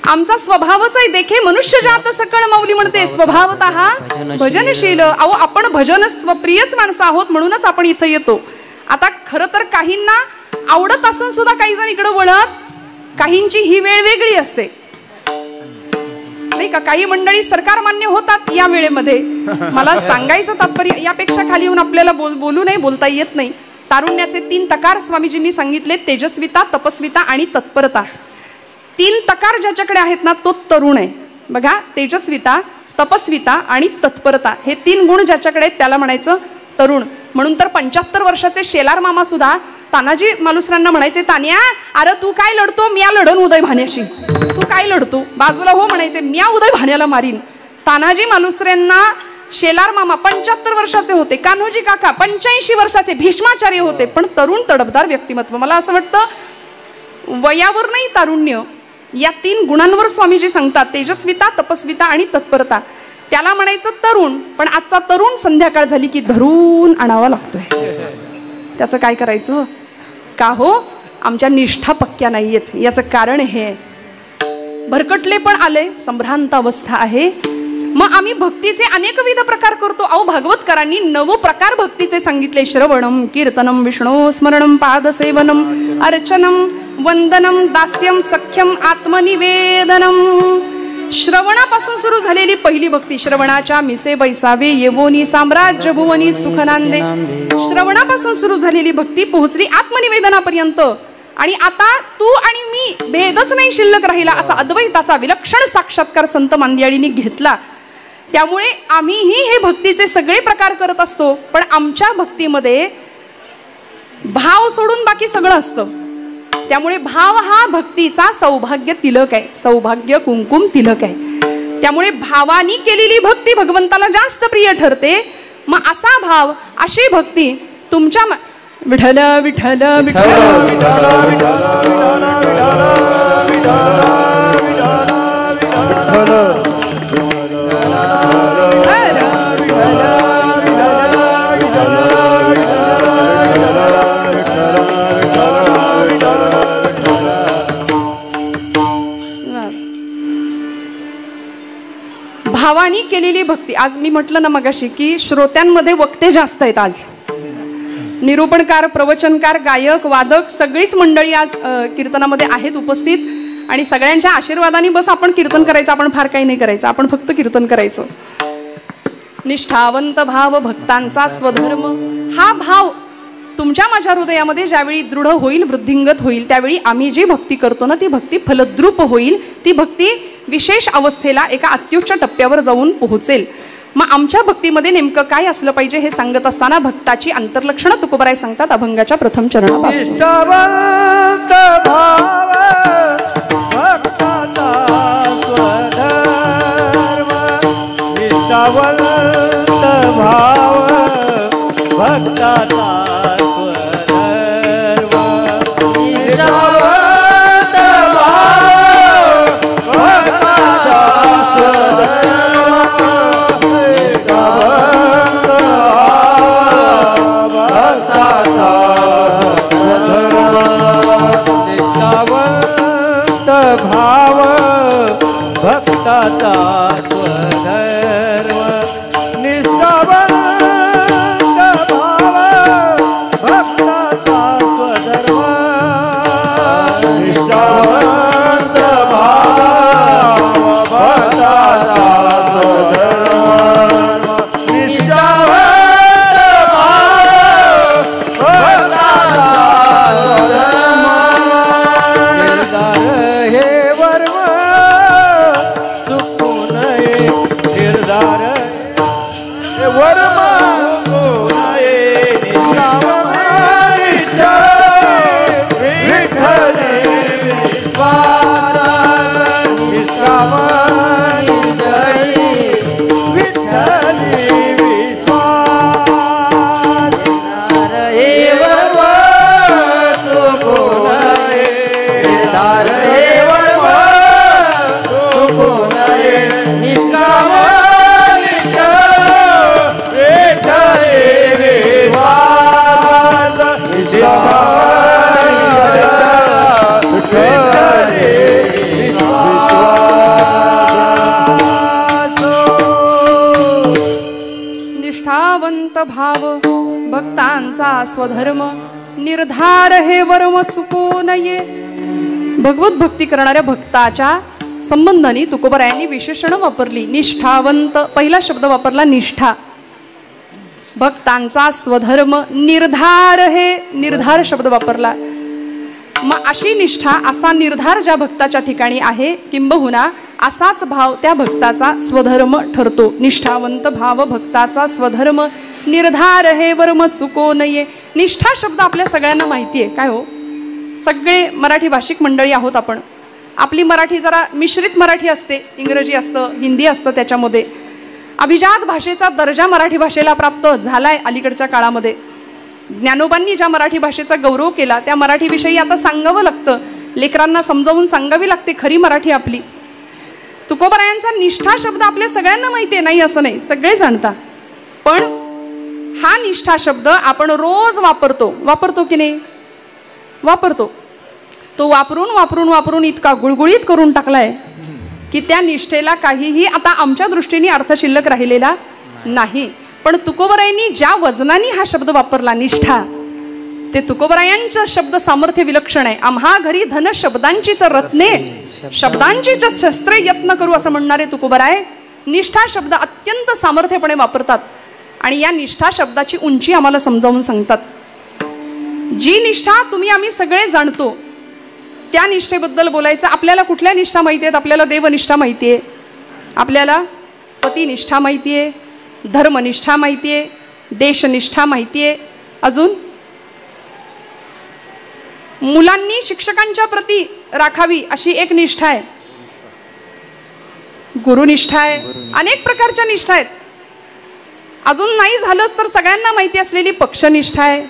आमचा स्वभावच आहे. देखे मनुष्य जात सकळ माऊली म्हणते स्वभावतः भजनशील. अहो आपण भजन स्वप्रियच माणसं आहोत म्हणूनच आपण इथं येतो. आता खरं तर काहींना आवडत असून सुद्धा काही जण इकडे वळत, काहींची ही वेळ वेगळी असते नाही का. काही मंडळी सरकार मान्य होतात या वेळेमध्ये. मला सांगायचं तात्पर्य यापेक्षा खाली येऊन आपल्याला बोलू नाही, बोलता येत नाही. तारुण्याचे 3 तकार स्वामीजींनी सांगितले, तेजस्विता, तपस्विता आणि तत्परता. 3 तकार ज्याच्याकडे आहेत ना तो तरुण आहे बघा. तेजस्विता, तपस्विता आणि तत्परता हे 3 गुण ज्याच्याकडे आहेत त्याला म्हणायचं तरुण. म्हणून तर 75 वर्षाचे शेलार मामा सुद्धा तानाजी मालुसरांना म्हणायचे, तान्या अरे तू काय लढतो, म्या लढन उदय भाण्याशी. तू काय लढतो, बाजूला हो म्हणायचे, म्या उदय भाण्याला मारीन. तानाजी मालुसरेंना शेलार मामा 75 वर्षाचे होते, कान्होजी काका 85 वर्षाचे, भीष्माचार्य होते, पण तरुण तडफदार व्यक्तिमत्व. मला असं वाटतं वयावर नाही तारुण्य, या 3 गुणांवर स्वामीजी सांगतात, तेजस्विता, तपस्विता आणि तत्परता. त्याला म्हणायचं तरुण. पण आजचा तरुण संध्याकाळ झाली की धरून आणावा लागतोय. त्याचं काय करायचं का हो, आमच्या निष्ठा पक्क्या नाहीयेत. याचं कारण हे भरकटले पण आले, संभ्रांत अवस्था आहे. मग आम्ही भक्तीचे अनेकविध प्रकार करतो. अहो भागवतकरांनी 9 प्रकार भक्तीचे सांगितले. श्रवणम, कीर्तनम, विष्णू स्मरणम, पादसेवनम, अर्चनम, वंदनम, दास्यम, सख्यम, आत्मनिवेदनम. श्रवणापासून सुरू झालेली पहिली भक्ती. श्रवणाच्या मिसे बैसावे येवोनी साम्राज्य भुवनी सुखनांदे. श्रवणापासून सुरू झालेली भक्ती पोहोचली आत्मनिवेदनापर्यंत. आणि आता तू आणि मी भेदच नाही शिल्लक राहिला, असा अद्वैताचा विलक्षण साक्षात्कार संत मांदियाळींनी घेतला. त्यामुळे आम्हीही हे भक्तीचे सगळे प्रकार करत असतो. पण आमच्या भक्तीमध्ये भाव सोडून बाकी सगळं असतं. त्यामुळे भाव हा भक्तीचा सौभाग्य तिलक आहे, सौभाग्य कुंकुम तिलक आहे. त्यामुळे भावानी केलेली भक्ती भगवंताला जास्त प्रिय ठरते. मग असा भाव, अशी भक्ती तुमच्या विठ्ठल विठ्ठल विठ्ठल भावानी केलेली भक्ती. आज मी म्हटलं ना मगाशी की श्रोत्यांमध्ये वक्ते जास्त आहेत. आज निरूपणकार, प्रवचनकार, गायक, वादक सगळीच मंडळी आज कीर्तनामध्ये आहेत उपस्थित. आणि सगळ्यांच्या आशीर्वादाने बस आपण कीर्तन करायचं, आपण फार काही नाही करायचं, आपण फक्त कीर्तन करायचं. निष्ठावंत भाव भक्तांचा स्वधर्म. हा भाव तुमच्या माझ्या हृदयामध्ये ज्यावेळी दृढ होईल, वृद्धिंगत होईल, त्यावेळी आम्ही जी भक्ती करतो ना ती भक्ती फलद्रूप होईल. ती भक्ती विशेष अवस्थेला, एका अत्युच्च टप्प्यावर जाऊन पोहोचेल. मग आमच्या भक्तीमध्ये नेमकं काय असलं पाहिजे हे सांगत असताना भक्ताची अंतर्लक्षणं तुकोबराय सांगतात अभंगाच्या प्रथम चरणापासून. निष्ठावंत भाव भक्ताचा स्वधर्म. निष्ठावंत भाव भक्ताचा स्वधर्म. निष्ठावंत भाव भक्ताचा स्वधर्म. निष्ठावंत भक्ताचा स्वधर्म. निष्ठावंत भाव भक्ताचा स्वधर्म. निष्ठावंत भाव भक्ताचा स्वधर्म. निष्ठावंत भाव भक्ताचा स्वधर्म. निष्ठावंत भाव भक्ताचा स्वधर्म. निर्धार हे वर्म चुकू नये. निर्धार हे वर्म चुकू नये. निष्ठा विठ्ठल विश्वास. भाव भक्तांचा स्वधर्म निर्धार हे वर्म चुको नये. भगवत भक्ती करणाऱ्या भक्ताच्या संबंधाने तुकोबरायांनी विशेषण वापरली. निष्ठावंत पहिला शब्द वापरला निष्ठा. भक्तांचा स्वधर्म निर्धार हे निर्धार शब्द वापरला. मग अशी निष्ठा असा निर्धार ज्या भक्ताच्या ठिकाणी आहे किंबहुना असाच भाव त्या भक्ताचा स्वधर्म ठरतो. निष्ठावंत भाव भक्ताचा स्वधर्म निर्धार हे वर्म चुको नये. निष्ठा शब्द आपल्या सगळ्यांना माहिती आहे. काय हो, सगळे मराठी भाषिक मंडळी आहोत आपण. आपली मराठी जरा मिश्रित मराठी असते, इंग्रजी असतं, हिंदी असतं. त्याच्यामध्ये अभिजात भाषेचा दर्जा मराठी भाषेला प्राप्त झालाय अलीकडच्या काळामध्ये. ज्ञानोबांनी ज्या मराठी भाषेचा गौरव केला त्या मराठीविषयी आता सांगावं लागतं, लेकरांना समजावून सांगावी लागते खरी मराठी आपली. तुकोबरायांचा निष्ठा शब्द आपल्या सगळ्यांना माहिती आहे, नाही असं नाही, सगळे जाणता. पण हा निष्ठा शब्द आपण रोज वापरतो की नाही? वापरतो. तो वापरून वापरून वापरून इतका गुळगुळीत करून टाकलाय की त्या निष्ठेला काहीही आता आमच्या दृष्टीने अर्थ शिल्लक राहिलेला नाही. पण तुकोबरायांनी ज्या वजनाने हा शब्द वापरला निष्ठा, ते तुकोबरायांचं शब्द सामर्थ्य विलक्षण आहे. आम्हा घरी धन शब्दांचीच रत्ने शब्दांचीच शस्त्रे यत्न करू असं म्हणणारे तुकोबराय निष्ठा शब्द अत्यंत सामर्थ्यपणे वापरतात. आणि या निष्ठा शब्दाची उंची आम्हाला समजावून सांगतात. जी निष्ठा तुम्ही आम्ही सगळे जाणतो त्या निष्ठेबद्दल बोलायचं. आपल्याला कुठल्या निष्ठा माहिती आहेत? आपल्याला देवनिष्ठा माहिती आहे, आपल्याला पतिनिष्ठा माहिती आहे, धर्मनिष्ठा माहिती आहे, देशनिष्ठा माहिती आहे. अजून मुलांनी शिक्षकांच्या प्रती राखावी अशी एक निष्ठा आहे, गुरुनिष्ठा आहे. अनेक प्रकारच्या निष्ठा आहेत. अजून नाही झालंच तर सगळ्यांना माहिती असलेली पक्षनिष्ठा आहे.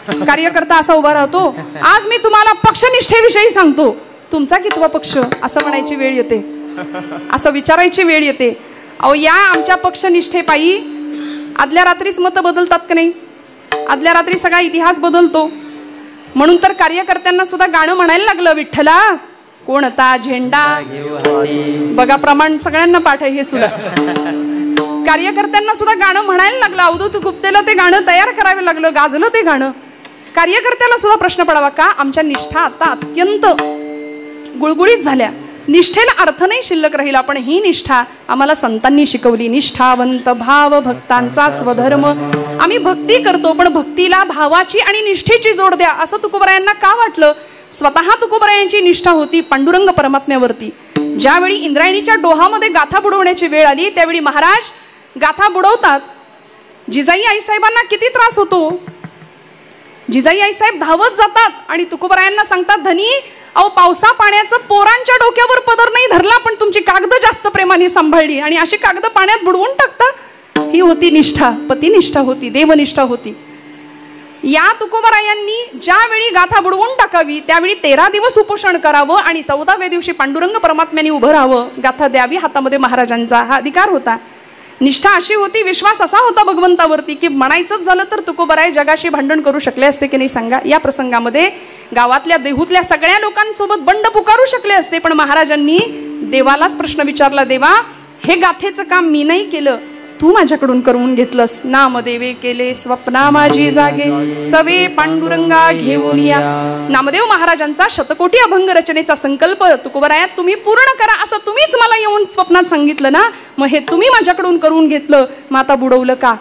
कार्यकर्ता असा उभा राहतो, आज मी तुम्हाला पक्षनिष्ठेविषयी सांगतो, तुमचा कितवा पक्ष असं म्हणायची वेळ येते, असं विचारायची वेळ येते. अहो या आमच्या पक्षनिष्ठेपायी आदल्या रात्रीच मतं बदलतात का नाही? आदल्या रात्री सगळा इतिहास बदलतो. म्हणून तर कार्यकर्त्यांना सुद्धा गाणं म्हणायला लागलं, विठ्ठला कोणता झेंडा. बघा प्रमाण सगळ्यांना पाठ आहे हे सुद्धा. कार्यकर्त्यांना सुद्धा गाणं म्हणायला लागलं. अवधूत गुप्तेला ते गाणं तयार करावं लागलं, गाजलं ते गाणं. कार्यकर्त्याला सुद्धा प्रश्न पडावा का आमच्या निष्ठा आता अत्यंत गुळगुळीत झाल्या, निष्ठेला अर्थ नाही शिल्लक राहिला. पण ही निष्ठा आम्हाला संतांनी शिकवली. निष्ठावंत भाव भक्तांचा स्वधर्म. आम्ही भक्ती करतो पण भक्तीला भावाची आणि निष्ठेची जोड द्या असं तुकोबरायांना का वाटलं? स्वतः तुकोबरायांची निष्ठा होती पांडुरंग परमात्म्यावरती. ज्यावेळी इंद्रायणीच्या डोहामध्ये गाथा बुडवण्याची वेळ आली त्यावेळी महाराज गाथा बुडवतात. जिजाई आईसाहेबांना किती त्रास होतो. जिजाई आईसाहेब धावत जातात आणि तुकोबरायांना सांगतात, धनी अहो पावसा पाण्याचं पोरांच्या डोक्यावर पदर नाही धरला पण तुमची कागद जास्त प्रेमाने सांभाळली आणि अशी कागद पाण्यात बुडवून टाकता. ही होती निष्ठा, पतिनिष्ठा होती, देवनिष्ठा होती. या तुकोबरायांनी ज्यावेळी गाथा बुडवून टाकावी त्यावेळी 13 दिवस उपोषण करावं आणि 14व्या दिवशी पांडुरंग परमात्म्याने उभं राहावं, गाथा द्यावी हातामध्ये. महाराजांचा हा अधिकार होता. निष्ठा अशी होती, विश्वास असा होता भगवंतावरती की म्हणायचंच झालं तर तुकोबराय जगाशी भांडण करू शकले असते की नाही सांगा. या प्रसंगामध्ये गावातल्या देहूतल्या सगळ्या लोकांसोबत बंड पुकारू शकले असते. पण महाराजांनी देवालाच प्रश्न विचारला, देवा हे गाथेचं काम मी नाही केलं, तू माझ्याकडून करून घेतलंस. नामदेवे केले स्वप्ना माझी जागे, सवे पांडुरंगा घेऊन या. नामदेव महाराजांचा शतकोटी अभंग रचनेचा संकल्प तुकोबराया तुम्ही पूर्ण करा असं तुम्हीच मला येऊन स्वप्नात सांगितलं ना, मग हे तुम्ही माझ्याकडून करून घेतलं, मग आता बुडवलं का?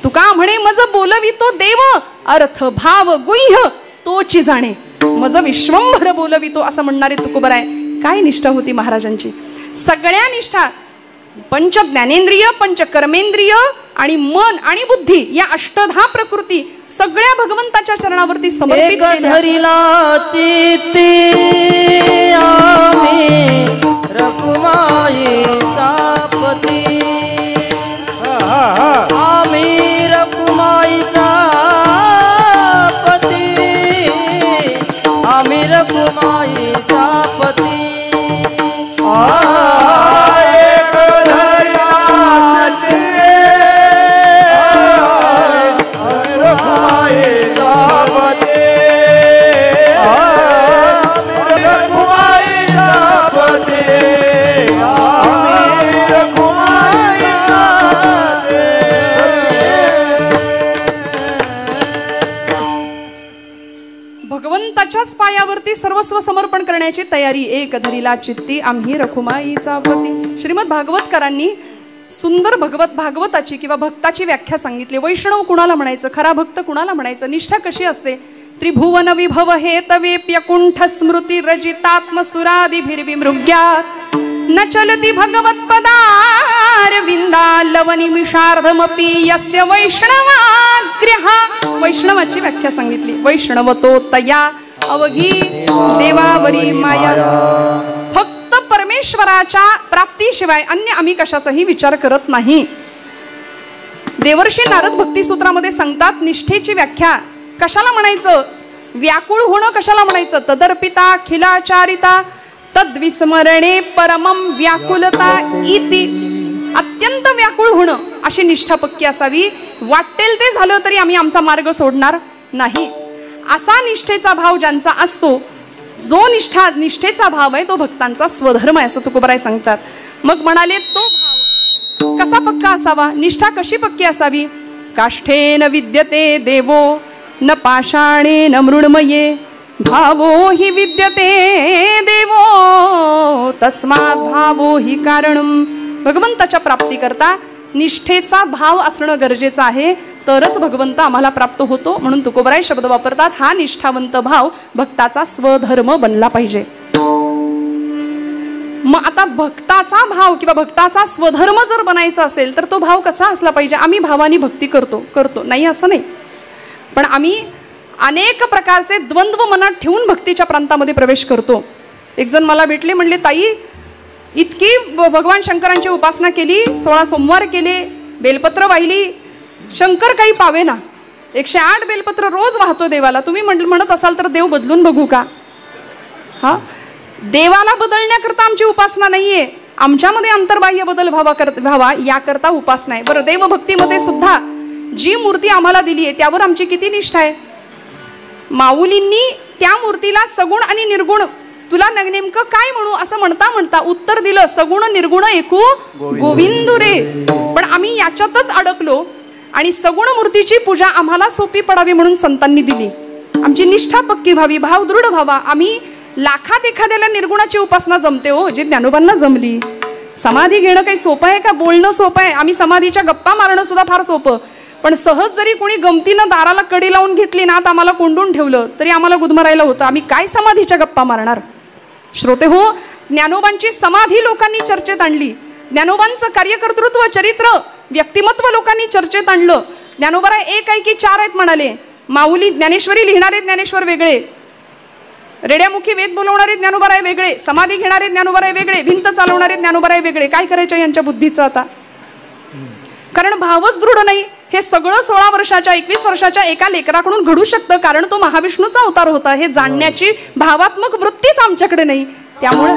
तुका म्हणे मज बोलवी तो देव, अर्थ भाव गुह्य तोची जाणे, मज विश्वंभर बोलवी तो असं म्हणणारे तुकोबराय. काय निष्ठा होती महाराजांची. सगळ्या निष्ठा पंच ज्ञानेंद्रिय, पंच कर्मेंद्रिय आणि मन आणि बुद्धी या 8 प्रकृती सगळ्या भगवंताच्या चरणावरती समर्पित धरिला चित्ती आम्ही रखुमाईचा पती, आम्ही रखुमाईचा पती, आम्ही रखुमाईचा पती. मायावरती सर्वस्व समर्पण करण्याची तयारी एक धरिला चित्ती आम्ही रखुमाईचा पती. श्रीमद भागवतकरांनी सुंदर भागवताची किंवा भक्ताची व्याख्या सांगितली. वैष्णव कुणाला म्हणायचं, खरा भक्त कुणाला म्हणायचं, निष्ठा कशी असते. त्रिभुवन विभव हे तवेप्य कुंठ स्मृती रजितात्म सुरादिभिर्विमृग्यात न चलती भगवत्पदार विंदा लवनिमिषार्धमपी यस्य वैष्णवाग्र्यः. वैष्णवाची व्याख्या सांगितली. वैष्णवतो तया अवघी देवावरी माया. फक्त परमेश्वराच्या प्राप्तीशिवाय अन्य आम्ही कशाचाही विचार करत नाही. देवर्षी नारद भक्तिसूत्रामध्ये सांगतात निष्ठेची व्याख्या कशाला म्हणायचं, व्याकुळ होणं कशाला म्हणायचं. तदर्पिता खिलाचारिता तद्विस्मरणे परमम व्याकुलता इति. अत्यंत व्याकुळ होणं अशी निष्ठा पक्की असावी. वाटेल ते झालं तरी आम्ही आमचा मार्ग सोडणार नाही. असा निष्ठेचा भाव ज्यांचा असतो, जो निष्ठेचा भाव आहे तो भक्तांचा स्वधर्म आहे असं तुकोबराय सांगतात. मग म्हणाले तो भाव कसा पक्का असावा, निष्ठा कशी पक्की असावी. काष्ठेन विद्यते देवो न पाषाणेन मृण्मये भावो हि विद्यते देवो तस्मात् भावो हि कारणम. भगवंताच्या प्राप्ती करता निष्ठेचा भाव असणं गरजेचं आहे, तरच भगवंत आम्हाला प्राप्त होतो. म्हणून तुकोबराय शब्द वापरतात, हा निष्ठावंत भाव भक्ताचा स्वधर्म बनला पाहिजे. मग आता भक्ताचा भाव किंवा भक्ताचा स्वधर्म जर बनायचा असेल तर तो भाव कसा असला पाहिजे. आम्ही भावानी भक्ती करतो नाही असं नाही, पण आम्ही अनेक प्रकारचे द्वंद्व मनात ठेवून भक्तीच्या प्रांतामध्ये प्रवेश करतो. एक जण मला भेटले, म्हणले ताई इतकी भगवान शंकरांची उपासना केली, 16 सोमवार केले, बेलपत्र वाहिली, शंकर काही पावे ना. 108 बेलपत्र रोज वाहतो देवाला. तुम्ही म्हणत असाल तर देव बदलून बघू का. हा, देवाला बदलण्याकरता आमची उपासना नाहीये, आमच्यामध्ये अंतर्बाह्य बदल व्हावा याकरता उपासना आहे. बरं, देवभक्तीमध्ये सुद्धा जी मूर्ती आम्हाला दिली आहे त्यावर आमची किती निष्ठा आहे. माऊलींनी त्या मूर्तीला सगुण आणि निर्गुण तुला नेमकं काय म्हणू असं म्हणता उत्तर दिलं, सगुण निर्गुण एकू गोविंदू रे. पण आम्ही याच्यातच अडकलो आणि सगुण मूर्तीची पूजा आम्हाला सोपी पडावी म्हणून संतांनी दिली. आमची निष्ठा पक्की व्हावी, भाव दृढ व्हावा. आम्ही लाखात एखाद्याला निर्गुणाची उपासना जमते हो, जे ज्ञानोबांना जमली. समाधी घेणं काही सोपं आहे का, बोलणं सोपं आहे. आम्ही समाधीच्या गप्पा मारणं सुद्धा फार सोपं, पण सहज जरी कोणी गमतीनं दाराला कडी लावून घेतली ना, तर आम्हाला कोंडून ठेवलं तरी आम्हाला गुदमरायला होतं. आम्ही काय समाधीच्या गप्पा मारणार. श्रोते हो, ज्ञानोबांची समाधी लोकांनी चर्चेत आणली, ज्ञानोबांचं कार्यकर्तृत्व चरित्र व्यक्तिमत्व लोकांनी चर्चेत आणलं. ज्ञानोबा एक आहे की 4 आहेत म्हणाले. माऊली ज्ञानेश्वरी लिहिणारे ज्ञानेश्वर वेगळे, रेड्यामुखी वेद बोलवणारे ज्ञानोबा वेगळे, समाधी घेणारे ज्ञानोबा वेगळे, भिंत चालवणारे ज्ञानोबा वेगळे. काय करायचं यांच्या बुद्धीचं आता, कारण भावच दृढ नाही. हे सगळं 16 वर्षाच्या 21 वर्षाच्या एका लेकराकडून घडू शकतं, कारण तो महाविष्णूचा अवतार होता. हे जाणण्याची भावात्मक वृत्तीच आमच्याकडे नाही. त्यामुळे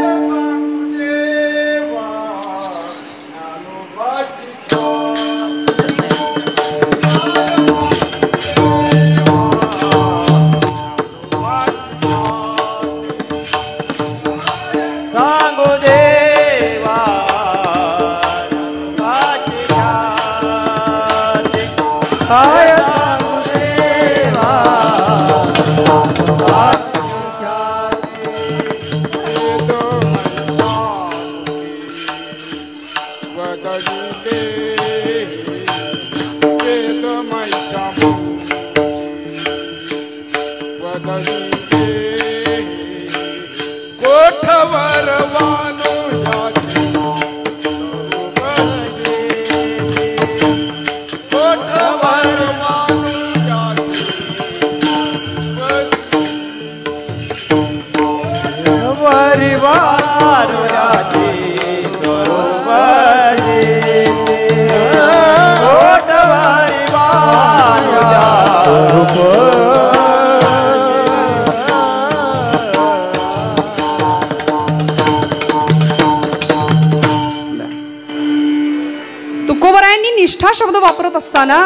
तुकोबरायांनी निष्ठा शब्द वापरत असताना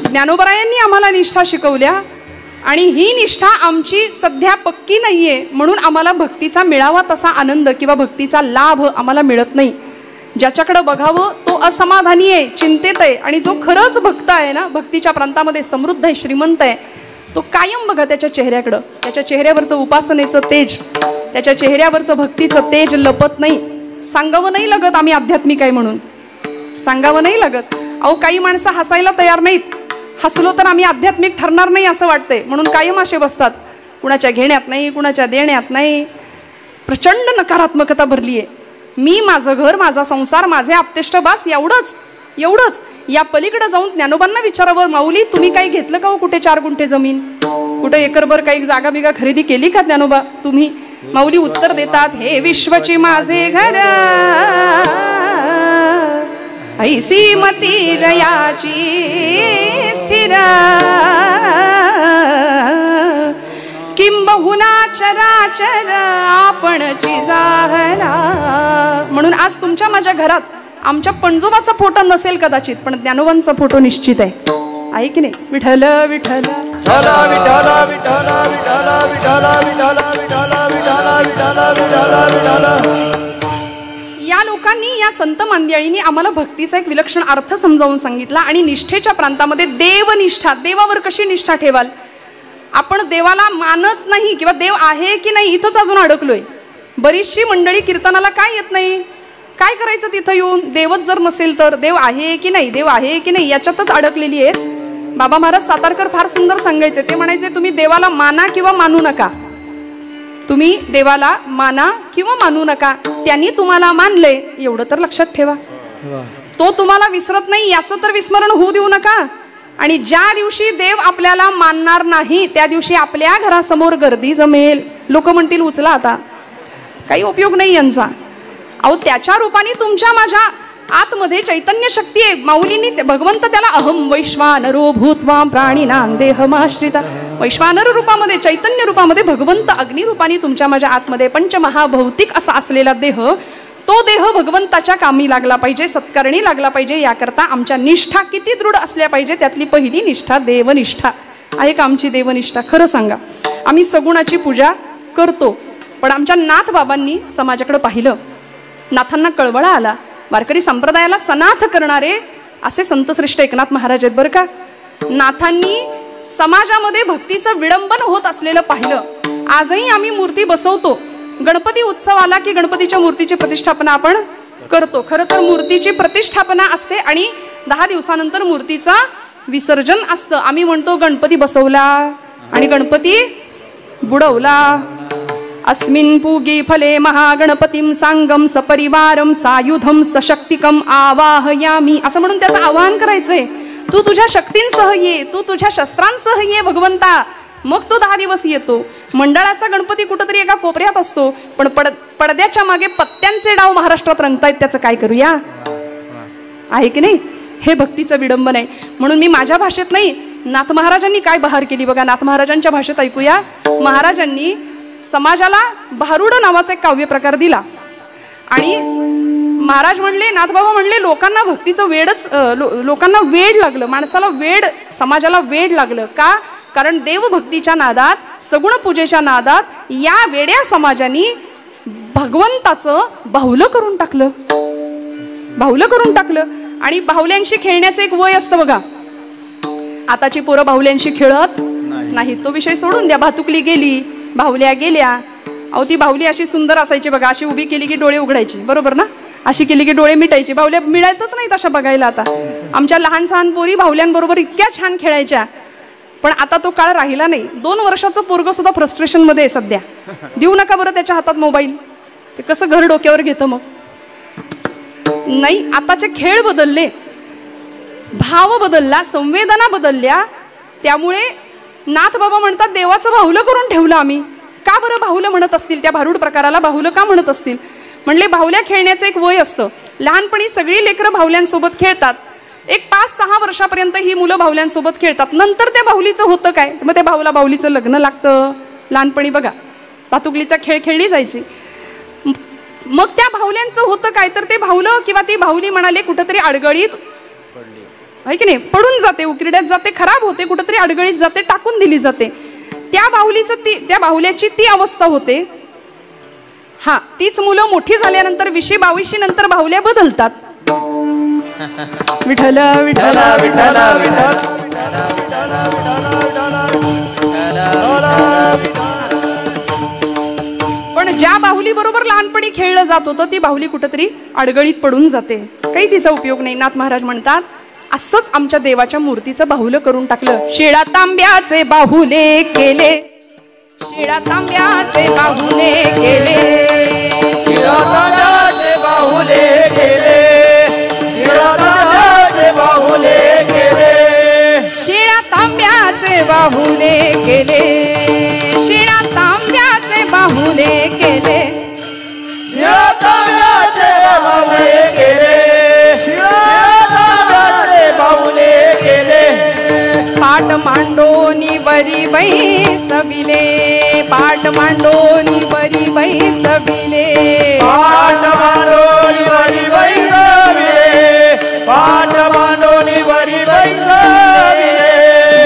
ज्ञानोबरायांनी आम्हाला निष्ठा शिकवल्या, आणि ही निष्ठा आमची सध्या पक्की नाहीये म्हणून आम्हाला भक्तीचा मिळावा तसा आनंद किंवा भक्तीचा लाभ आम्हाला मिळत नाही. ज्याच्याकडे बघावं तो असमाधानी आहे, चिंतेत आहे, आणि जो खरंच भक्त आहे ना, भक्तीच्या प्रांतामध्ये समृद्ध आहे, श्रीमंत आहे, तो कायम बघा त्याच्या चेहऱ्याकडं. त्याच्या चेहऱ्यावरचं उपासनेचं तेज, त्याच्या चेहऱ्यावरचं भक्तीचं तेज लपत नाही. सांगावं नाही लागत आम्ही आध्यात्मिक आहे म्हणून, सांगावं नाही लागत. अहो काही माणसं हसायला तयार नाहीत, हसलो तर आम्ही आध्यात्मिक ठरणार नाही असं वाटतंय म्हणून कायम असे बसतात. कुणाच्या घेण्यात नाही, कुणाच्या देण्यात नाही, प्रचंड नकारात्मकता भरली आहे. मी, माझं घर, माझा संसार, माझे आप्तेष्ट, बस एवढंच एवढंच. या पलीकडे जाऊन ज्ञानोबांना विचारावं, माऊली तुम्ही काही घेतलं का हो, कुठे 4 गुंठे जमीन, कुठे एकरभर काही जागा बिगा खरेदी केली का ज्ञानोबा तुम्ही? माऊली उत्तर देतात, हे विश्वची माझे घर, ऐसी मती जयाची स्थिर, किंबहुना चराचर आपणची जाहरा. म्हणून आज तुमच्या माझ्या घरात आमच्या पणजोबाचा फोटो नसेल कदाचित, पण ज्ञानोबांचा फोटो निश्चित आहे की नाही? विठ्ठल विठ्ठल विठ्ठल विठ्ठल विठ्ठल विठ्ठल विठ्ठल विठ्ठल विठ्ठल विठ्ठल विठ्ठल. या लोकांनी, या संत मंडळींनी आम्हाला भक्तीचा एक विलक्षण अर्थ समजावून सांगितला. आणि निष्ठेच्या प्रांतामध्ये देवनिष्ठा, देवावर कशी निष्ठा ठेवाल? आपण देवाला मानत नाही किंवा देव आहे की नाही इथंच अजून अडकलोय. बरीचशी मंडळी कीर्तनाला काय येत नाही, काय करायचं तिथं येऊन? देवच जर नसेल तर देव आहे की नाही, देव आहे की नाही याच्यातच अडकलेली आहेत. बाबा महाराज सातारकर फार सुंदर सांगायचे, ते म्हणायचे तुम्ही देवाला माना किंवा मानू नका, तुम्ही देवाला माना किंवा मानू नका, त्यांनी तुम्हाला मानले एवढं तर लक्षात ठेवा. तो तुम्हाला विसरत नाही याचं तर विस्मरण होऊ देऊ नका. आणि ज्या दिवशी देव आपल्याला मानणार नाही त्या दिवशी आपल्या घरासमोर गर्दी जमेल. लोक म्हणतील उचला आता, काही उपयोग नाही यांचा. अहो त्याच्या रूपाने तुमच्या माझ्या आतमध्ये चैतन्य शक्ती आहे. माऊलींनी भगवंत त्याला अहम वैश्वानरो भूत्वा प्राणिनां देहमाश्रिता, वैश्वानर रूपामध्ये, चैतन्य रूपामध्ये भगवंत अग्नी रूपाने तुमच्या माझ्या आतमध्ये पंचमहाभौतिक असा असलेला देह, तो देह भगवंताच्या कामी लागला पाहिजे, सत्कारणी लागला पाहिजे. याकरता आमच्या निष्ठा किती दृढ असल्या पाहिजे. त्यातली पहिली निष्ठा देवनिष्ठा. आहे का आमची देवनिष्ठा? खरं सांगा. आम्ही सगुणाची पूजा करतो, पण आमच्या नाथ बाबांनी समाजाकडे पाहिलं, नाथांना कळवळा आला. वारकरी संप्रदायाला सनाथ करणारे असे संतश्रेष्ठ एकनाथ महाराज आहेत बरं का. नाथांनी समाजामध्ये भक्तीचं विडंबन होत असलेलं पाहिलं. आजही आम्ही मूर्ती बसवतो, गणपती उत्सव आला की गणपतीच्या मूर्तीची प्रतिष्ठापना आपण करतो. खरं तर मूर्तीची प्रतिष्ठापना असते आणि 10 दिवसानंतर मूर्तीचा विसर्जन असतं. आम्ही म्हणतो गणपती बसवला आणि गणपती बुडवला. अस्मिन् पूगी फले महागणपतीं सांगम सपरिवारम सायुधम सशक्तिकम आवाहयामी, असं म्हणून त्याचं आवाहन करायचंय. तू तुझ्या शक्तींसह ये, तू तुझ्या शस्त्रांसह ये भगवंता, मग तो 10 दिवस येतो. मंडळाचा गणपती कुठंतरी एका कोपऱ्यात असतो, पण पडद्याच्या मागे पत्त्यांचे डाव महाराष्ट्रात रंगतायत. त्याचं काय करूया? आहे की नाही? हे भक्तीचं विडंबन आहे. म्हणून मी माझ्या भाषेत नाही, नाथ महाराजांनी काय बहार केली बघा. नाथ महाराजांच्या भाषेत ऐकूया. महाराजांनी समाजाला भारुड नावाचा एक काव्य प्रकार दिला आणि महाराज म्हणले, नाथबाबा म्हणले, लोकांना भक्तीचं वेडच, लोकांना वेड लागलं, माणसाला वेड, समाजाला वेड लागलं. का? कारण देवभक्तीच्या नादात, सगुण पूजेच्या नादात या वेड्या समाजाने भगवंताचं बाहुलं करून टाकलं, बाहुलं करून टाकलं. आणि बाहुल्यांशी खेळण्याचं एक वय असतं बघा. आताची पोरं बाहुल्यांशी खेळत नाही, तो विषय सोडून द्या. भातुकली गेली, बाहुल्या गेल्या. अहो ती बाहुली अशी सुंदर असायची बघा, अशी उभी केली की डोळे उघडायची, बरोबर ना? अशी केली की डोळे मिटायचे. बाहुल्या मिळायतच नाहीत अशा बघायला आता. आमच्या लहान सहान पोरी बाहुल्यांबरोबर इतक्या छान खेळायच्या, पण आता तो काळ राहिला नाही. 2 वर्षाचं पोरगं सुद्धा फ्रस्ट्रेशन मध्ये आहे सध्या. देऊ नका बरं त्याच्या हातात मोबाईल, ते कसं घर डोक्यावर घेतं मग. नाही, आताचे खेळ बदलले, भाव बदलला, संवेदना बदलल्या. त्यामुळे नाथ बाबा म्हणतात देवाचं बाहुलं करून ठेवलं आम्ही. का बरं बाहुलं म्हणत असतील? त्या भारूड प्रकाराला बाहुलं का म्हणत असतील? म्हणले बाहुल्या खेळण्याचं एक वय असतं. लहानपणी सगळी लेकरं बाहुल्यांसोबत खेळतात. एक 5-6 वर्षापर्यंत ही मुलं बाहुल्यांसोबत खेळतात. नंतर त्या बाहुलीचं होतं काय? मग त्या बाहुलीचं लग्न लागतं. लहानपणी बघा भातुकलीचा खेळ खेळली जायची. मग त्या बाहुल्यांचं होतं काय? तर ते बाहुलं किंवा ती बाहुली म्हणाले कुठंतरी अडगळीत, आहे की नाही, पडून जाते, उकिरड्यात जाते, खराब होते, कुठंतरी अडगळीत जाते, टाकून दिली जाते. त्या बाहुल्याची ती अवस्था होते. हा, तीच मुलं मोठी झाल्यानंतर 20-22 नंतर बाहुल्या बदलतात. विठ्ठल विठ्ठल विठ्ठल विठ्ठल पण ज्या बाहुली बरोबर लहानपणी खेळलं जात होतं ती बाहुली कुठेतरी अडगळीत पडून जाते, काही तिचा उपयोग नाही. नाथ महाराज म्हणतात असंच आमच्या देवाच्या मूर्तीचं बाहुलं करून टाकलं. शिळा तांब्याचे बाहुले केले, शिळा तांब्याचे बाहुले केले, शिळा तांब्याचे बाहुले केले, शिळा तांब्याचे बाहुले केले, शिळा तांब्याचे बाहुले केले, शिळा तांब्याचे बाहुले केले, शिळा तांब्याचे बाहुले केले, शिळा तांब्याचे बाहुले केले. पाट मांडोनी वरी बैसविले, पाट मांडोनी वरी बैसविले, पाट मांडोनी वरी बैसविले, पाट मांडोनी वरी बैसविले.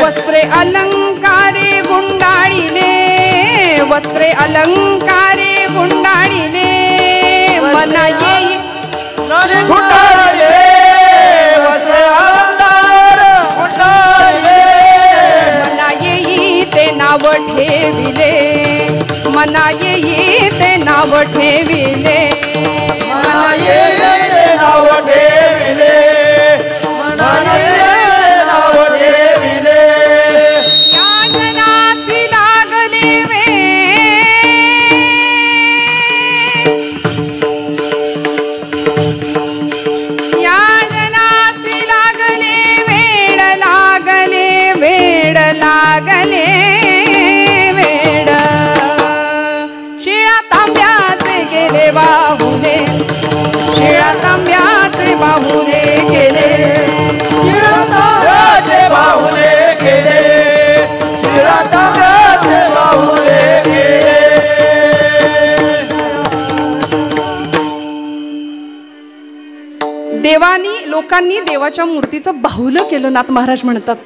वस्त्रे अलंकारे गुंडाळिले, वस्त्रे अलंकारे गुंडाळिले, मना येई गुंडाळिले, वस्त्रे अलंकार गुंडाळिले, मना येई ते नाव ठेविले, मना येई ते नाव ठेविले, मना येई ते नाव ठेविले, मना येई ते नाव ठेविले. या जनासी लागले वे, या जनासी लागले वेड, लागले वेड, लागले वेड. शिळा तांब्याचे गेले बाहुले, शिळा तांब्याचे बाहुले गेले, शिळा तांब्याचे बाहुले केले, शिळा तांब्याचे बाहुले केले. देवानी लोकांनी देवाच्या मूर्तीचं बाहुलं केलं. नाथ महाराज म्हणतात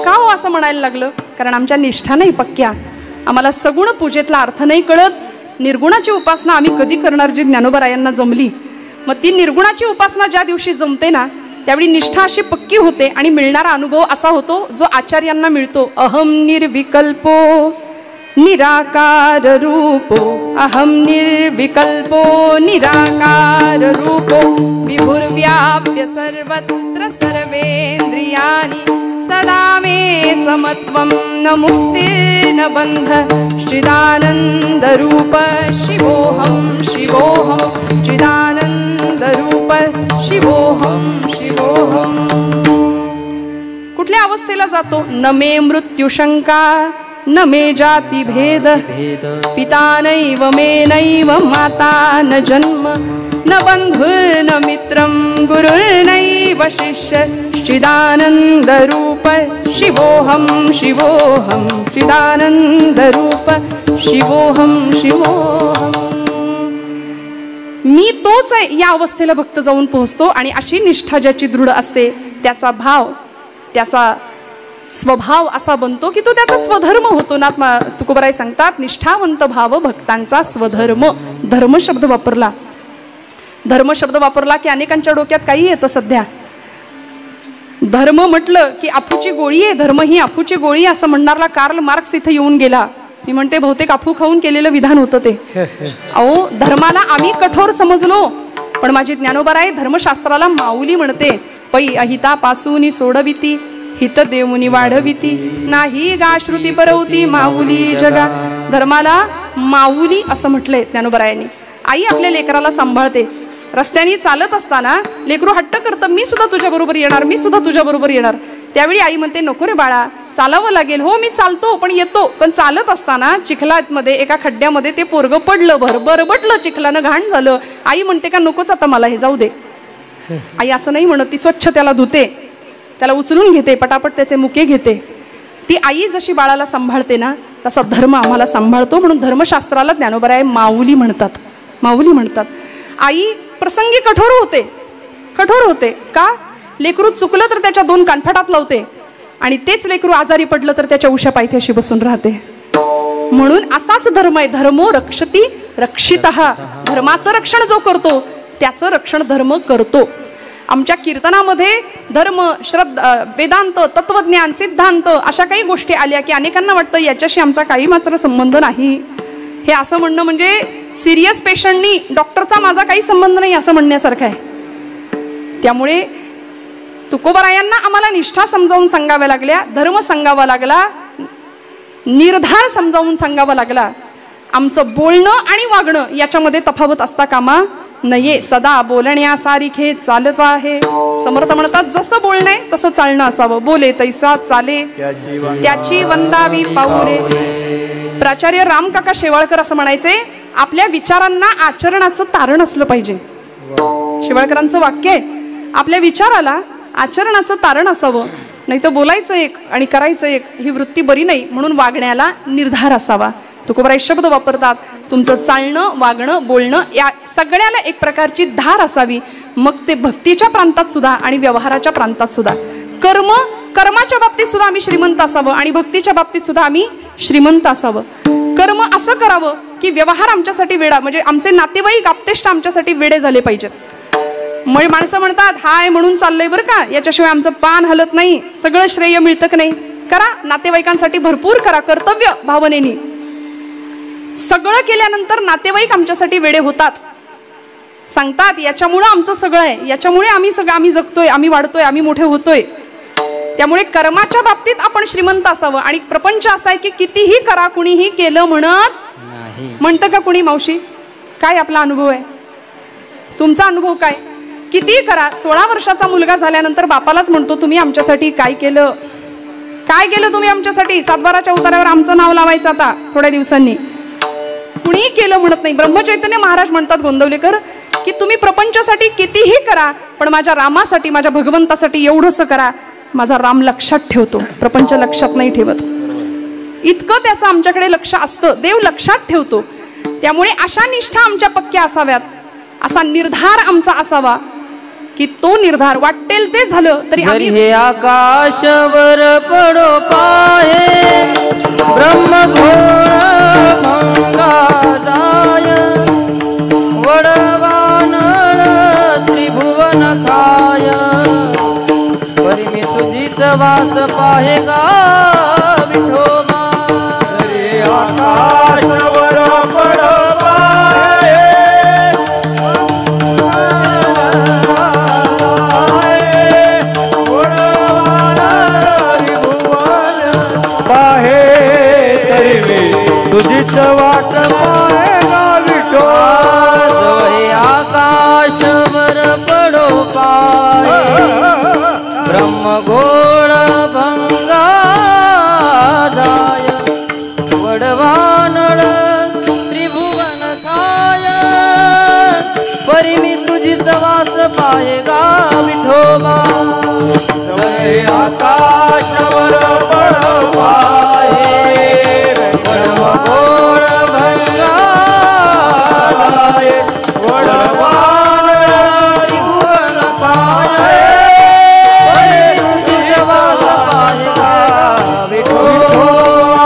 का हो असं म्हणायला लागलं? कारण आमच्या निष्ठा नाही पक्क्या, आम्हाला सगुण पूजेतला अर्थ नाही कळत. निर्गुणाची उपासना आम्ही कधी करणार जी ज्ञानोबरायांना जमली. मग ती निर्गुणाची उपासना ज्या दिवशी जमते ना त्यावेळी निष्ठा अशी पक्की होते आणि मिळणारा अनुभव असा होतो जो आचार्यांना मिळतो. अहम निर्विकल्पो निराकार रूपो, अहम निर्विकल्पो निराकार रूपो, विभुर्व्याप्य सर्वत्र सर्वेन्द्रियाणि, सदा मे समत्वं न मुक्तिर्न बन्ध, चिदानंद रूप शिवोहम शिवोहम, चिदानंद रूप शिवोहम शिवोहम. कुठल्या अवस्थेला जातो? न मे मृत्यू शंका, न मे जाती भेद, पिता नैव मे नैव माता न जन्म, न बंधुर्न मित्रं गुरुर्नैव शिष्य, चिदानंद रूप शिवोहम शिवोहम, चिदानंद रूप शिवोहम शिवोहम. मी तोच आहे या अवस्थेला भक्त जाऊन पोहोचतो. आणि अशी निष्ठा ज्याची दृढ असते त्याचा भाव, त्याचा स्वभाव असा बनतो की तो त्याचा स्वधर्म होतो. नाथ तुकोबाराय सांगतात निष्ठावंत भाव भक्तांचा स्वधर्म. धर्म शब्द वापरला, धर्म शब्द वापरला की अनेकांच्या डोक्यात काही येतं सध्या. धर्म म्हटलं की अफूची गोळी आहे, धर्म ही अफूची गोळी असं म्हणणारा कार्ल मार्क्स इथे येऊन गेला. मी म्हणते बहुतेक अफू खाऊन केलेलं विधान होतं ते. अहो धर्माला आम्ही कठोर समजलो, पण माझी ज्ञानोबराय धर्मशास्त्राला माऊली म्हणते. पै अहिता पासून सोडविती, हित देऊनी वाढविती, नाही गा श्रुती परवती माऊली जगा. धर्माला माऊली असं म्हटलंय ज्ञानोबरायांनी. आई आपल्या लेकराला सांभाळते. रस्त्याने चालत असताना लेकरू हट्ट करतं मी सुद्धा तुझ्या बरोबर येणार, मी सुद्धा तुझ्या बरोबर येणार. त्यावेळी आई म्हणते नको रे बाळा, चालावं लागेल. हो मी चालतो पण येतो. पण चालत असताना चिखलामध्ये एका खड्ड्यामध्ये ते पोरगं पडलं, बरबटलं, चिखलानं घाण झालं. आई म्हणते का नकोच आता मला हे जाऊ दे. आई असं नाही म्हणत, ती स्वच्छ त्याला धुते, त्याला उचलून घेते, पटापट त्याचे मुके घेते. ती आई जशी बाळाला सांभाळते ना तसा धर्म आम्हाला सांभाळतो. म्हणून धर्मशास्त्राला ज्ञानोबराय माऊली म्हणतात, माऊली म्हणतात. आई प्रसंगी कठोर होते, कठोर होते का? लेकरू चुकलं तर त्याच्या दोन कानफाटात लावते आणि तेच लेकरू आजारी पडलं तर त्याच्या उशा पायथ्याशी बसून राहते. म्हणून असाच धर्म आहे. धर्मो रक्षती रक्षितः. धर्माचं रक्षण जो करतो त्याचं रक्षण धर्म करतो. आमच्या कीर्तनामध्ये धर्म, श्रद्धा, वेदांत, तत्वज्ञान, सिद्धांत अशा काही गोष्टी आल्या की अनेकांना वाटतं याच्याशी आमचा काही मात्र संबंध नाही. हे असं म्हणणं म्हणजे सिरियस पेशंटनी डॉक्टरचा माझा काही संबंध नाही असं म्हणण्यासारखं आहे. त्यामुळे तुकोबारायांना आम्हाला निष्ठा समजावून सांगाव्या लागल्या, धर्म सांगावा लागला, निर्धार समजावून सांगावा लागला. आमचं बोलणं आणि वागणं याच्यामध्ये तफावत असता कामा नये. सदा बोलण्यासारिखे चालत आहे. समर्थ म्हणतात जसं बोलणं आहे तसं चालणं असावं. बोले तैसा चाले त्याची वंदावी पाऊले. प्राचार्य रामकाका शेवाळकर असं म्हणायचे, आपल्या विचारांना आचरणाचं तारण असलं पाहिजे. शेवाळकरांचं वाक्य आहे, आपल्या विचाराला आचरणाचं तारण असावं, नाही तर बोलायचं एक आणि करायचं एक ही वृत्ती बरी नाही. म्हणून वागण्याला निर्धार असावा. तुकोबाराय शब्द वापरतात, तुमचं चालणं, वागणं, बोलणं या सगळ्याला एक प्रकारची धार असावी. मग ते भक्तीच्या प्रांतात सुद्धा आणि व्यवहाराच्या प्रांतात सुद्धा. कर्माच्या बाबतीत सुद्धा आम्ही श्रीमंत असावं आणि भक्तीच्या बाबतीत सुद्धा आम्ही श्रीमंत असावं. कर्म असं करावं की व्यवहार आमच्यासाठी वेडा, म्हणजे आमचे नातेवाईक आप्तेष्ट आमच्यासाठी वेडे झाले पाहिजेत. मग माणसं म्हणतात हाय म्हणून चाललंय बरं का, याच्याशिवाय आमचं पान हलत नाही, सगळं श्रेय मिळतं की नाही. करा, नातेवाईकांसाठी भरपूर करा, कर्तव्य भावनेनी. सगळं केल्यानंतर नातेवाईक आमच्यासाठी वेडे होतात, सांगतात याच्यामुळं आमचं सगळं आहे, याच्यामुळे आम्ही जगतोय, आम्ही वाढतोय, आम्ही मोठे होतोय. त्यामुळे कर्माच्या बाबतीत आपण श्रीमंत असावं. आणि प्रपंच असा आहे की कितीही करा, कुणीही केलं म्हणतं का कुणी? मावशी काय आपला अनुभव आहे, तुमचा अनुभव काय? कितीही करा, 16 वर्षाचा मुलगा झाल्यानंतर बापालाच म्हणतो तुम्ही आमच्यासाठी काय केलं, काय केलं तुम्ही आमच्यासाठी. 7/12च्या उतारावर आमचं नाव लावायचं आता थोड्या दिवसांनी. कुणीही केलं म्हणत नाही. ब्रह्मचैतन्य महाराज म्हणतात गोंदवलेकर की तुम्ही प्रपंचासाठी कितीही करा, पण माझ्या रामासाठी, माझ्या भगवंतासाठी एवढंसं करा. माझा राम लक्षात ठेवतो, प्रपंच लक्षात नाही ठेवत. इतकं त्याचं आमच्याकडे लक्ष असतं, देव लक्षात ठेवतो. त्यामुळे अशा निष्ठा आमच्या पक्क्या असाव्यात, असा निर्धार आमचा असावा की तो निर्धार वाटेल ते झालं तरी आम्ही. हे आकाशवर पडो पाहे ब्रह्मघोळ भंगा जाय वडवानळ त्रिभुवन काय परी मी तुझीच वास पाहे गा विठोबा. हे आकाशवर पडो पाहे तुझीच वाट पाहेगा विठोबा. हे आकाशवर पडो पाहे ब्रह्मघोळ भंगा जाय वडवानळ त्रिभुवन काय परी मी तुझीच वास पाहेगा विठोबा. हे आकाशवर पडो पाहे ब्रह्मघोळ भंगा जाय वडवानळ त्रिभुवन काय परी तुझीच वास पाहेगा विठोबा.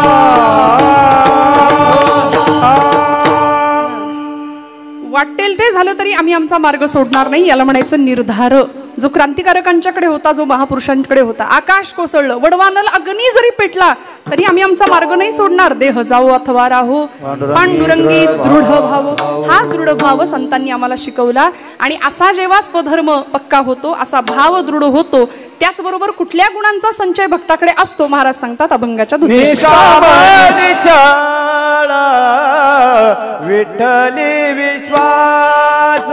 वाटेल ते झालं तरी आम्ही आमचा मार्ग सोडणार नाही. याला म्हणायचं निर्धार. जो क्रांतिकारकांच्याकडे होता, जो महापुरुषांकडे होता. आकाश कोसळलं, वडवानल अग्नी जरी पेटला तरी आम्ही आमचा मार्ग नाही सोडणार. देह जावो अथवा राहो पांडुरंगी दृढ भाव. हा दृढ भाव संतांनी आम्हाला शिकवला. आणि असा जेव्हा स्वधर्म पक्का होतो, असा भाव दृढ होतो, त्याचबरोबर कुठल्या गुणांचा संचय भक्ताकडे असतो. महाराज सांगतात अभंगाच्या विठ्ठली विश्वास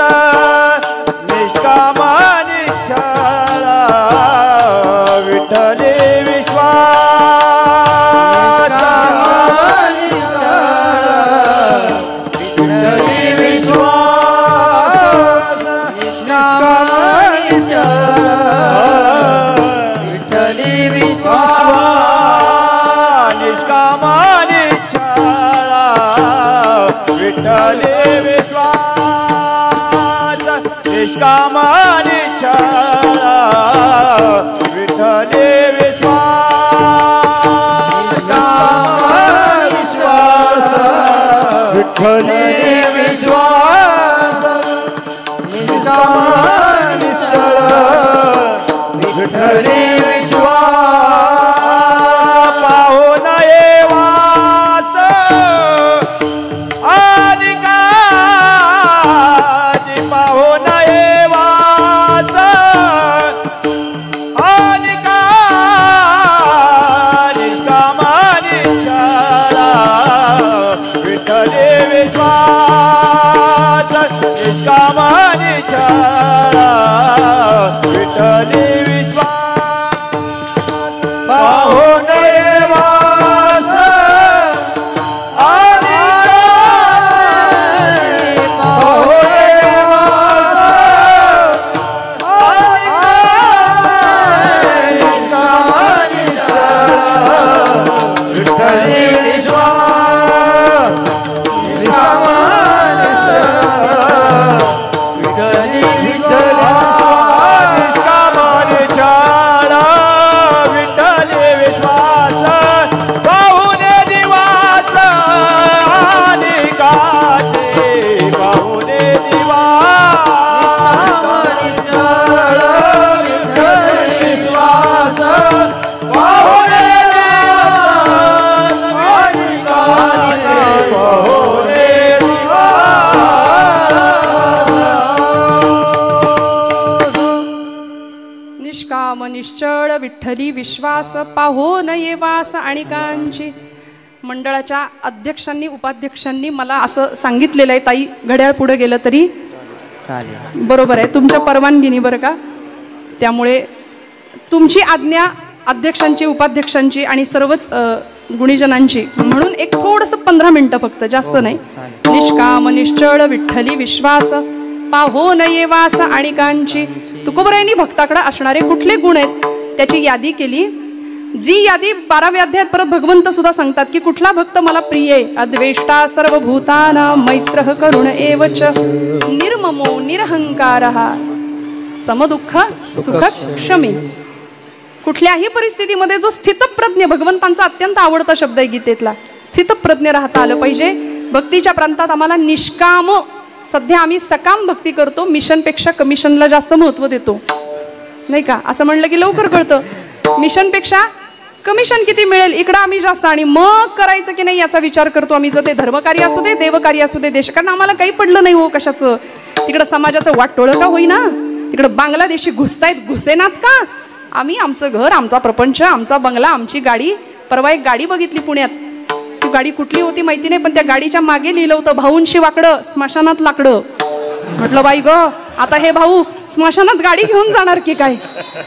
निष्कामानी शाळा विठ्ठली विश्वास विठ्ठली विश्वास निष्कामानी शाळा विठ्ठली विश्वास निष्कामानी शाळा विठ्ठली विश्वास निष्कामानी शाळा विठ्ठली विश्वास विठ्ठली विश्वास निष्कामानी शाळा विठ्ठली विश्वास पाहून ये वास आणि काजी पाहून ये वास आणि काजी कामानी शाळा विठ्ठली विश्वास कामानी शाळा विठ्ठली विश्वास पाहून ये वास आणि पाहून ये वास आणि कामानी शाळा विठ्ठली विश्वास कामानी शाळा विठ्ठली विश्वास कामानी शाळा विठ्ठली विश्वास पाहून दिवास आणि काचे पाहून दिवास कामानी शाळा विठ्ठली विश्वास पाहून दिवास आणि काचे पाहून निष्काम निश्चळ विठ्ठली विश्वास पाहो न ये वास आणि कांची. मंडळाच्या अध्यक्षांनी उपाध्यक्षांनी मला असं सांगितलेलं आहे, ताई घड्याळ पुढे गेलं तरी चालेल. बरोबर आहे, तुमच्या परवानगीने बरं का. त्यामुळे तुमची आज्ञा अध्यक्षांची उपाध्यक्षांची आणि सर्वच गुणीजनांची म्हणून एक थोडंसं 15 मिनिटं फक्त, जास्त नाही. निष्काम निश्चळ विठ्ठली विश्वास पाहो न ये वास आणि कांची. तुकोबरायांनी भक्ताकडे असणारे कुठले गुण आहेत त्याची यादी केली. जी यादी 12व्या अध्यायात परत भगवंत सुद्धा सांगतात की कुठला भक्त मला प्रिय आहे. अद्वेष्टा सर्वभूतानां मैत्रः करुण एवच निर्ममो निरहंकारः समदुःख सुख क्षमी. कुठल्याही परिस्थितीमध्ये जो स्थितप्रज्ञ, भगवंतांचा अत्यंत आवडता शब्द आहे गीतेतला, स्थितप्रज्ञ राहता आलं पाहिजे. भक्तीच्या प्रांतात आम्हाला निष्काम, सध्या आम्ही सकाम भक्ती करतो, मिशनपेक्षा कमिशनला जास्त महत्व देतो नाही का. असं म्हणलं की लवकर कळतं. मिशनपेक्षा कमिशन किती मिळेल इकडं आम्ही जास्त, आणि मग करायचं की नाही याचा विचार करतो आम्ही. जर ते धर्मकार्य असू दे, देवकार्य असू दे, देश, कारण आम्हाला काही पडलं नाही हो कशाचं. तिकडं समाजाचं वाटोळं का होईना, तिकडं बांगलादेशी घुसतायत, घुसेनात का. आम्ही आमचं घर, आमचा प्रपंच, आमचा बंगला, आमची गाडी. परवा एक गाडी बघितली पुण्यात, ती गाडी कुठली होती माहिती नाही, पण त्या गाडीच्या मागे लिहिलं होतं भाऊंशी वाकडं स्मशानात लाकडं. म्हटलं बाई ग, आता हे भाऊ स्मशानात गाडी घेऊन जाणार की काय.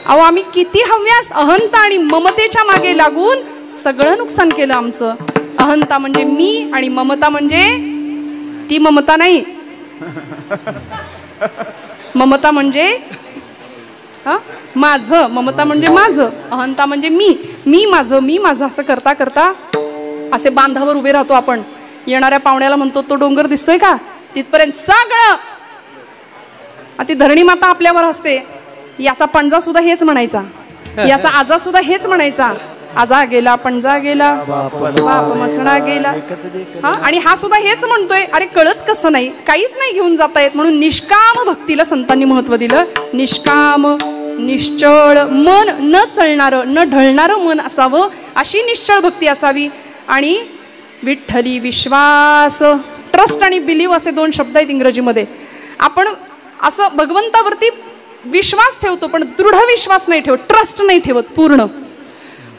अहो आम्ही किती हव्यास, अहंता आणि ममतेच्या मागे लागून सगळं नुकसान केलं आमचं. अहंता म्हणजे मी आणि ममता म्हणजे ती ममता नाही. ममता म्हणजे माझं, ममता म्हणजे माझं, अहंता म्हणजे मी माझं असं करता करता असे बांधावर उभे राहतो आपण. येणाऱ्या पाहुण्याला म्हणतो तो डोंगर दिसतोय का, तिथपर्यंत सगळं. ती धरणी माता आपल्यावर असते. याचा पणजा सुद्धा हेच म्हणायचा, याचा आजा सुद्धा हेच म्हणायचा, आजा गेला पणजा गेला बाप मसणा गेला. आणि हा सुद्धा हेच म्हणतोय, अरे कळत कसं नाही, काहीच नाही घेऊन जाता येत. म्हणून निष्काम भक्तीला संतांनी महत्व दिलं. निष्काम निश्चळ मन, न चलणारं न ढळणारं मन असावं, अशी निश्चळ भक्ती असावी. आणि विठ्ठली विश्वास, ट्रस्ट आणि बिलीव असे 2 शब्द आहेत इंग्रजीमध्ये. आपण असं भगवंतावरती विश्वास ठेवतो पण दृढ विश्वास नाही ठेवत, ट्रस्ट नाही ठेवत पूर्ण.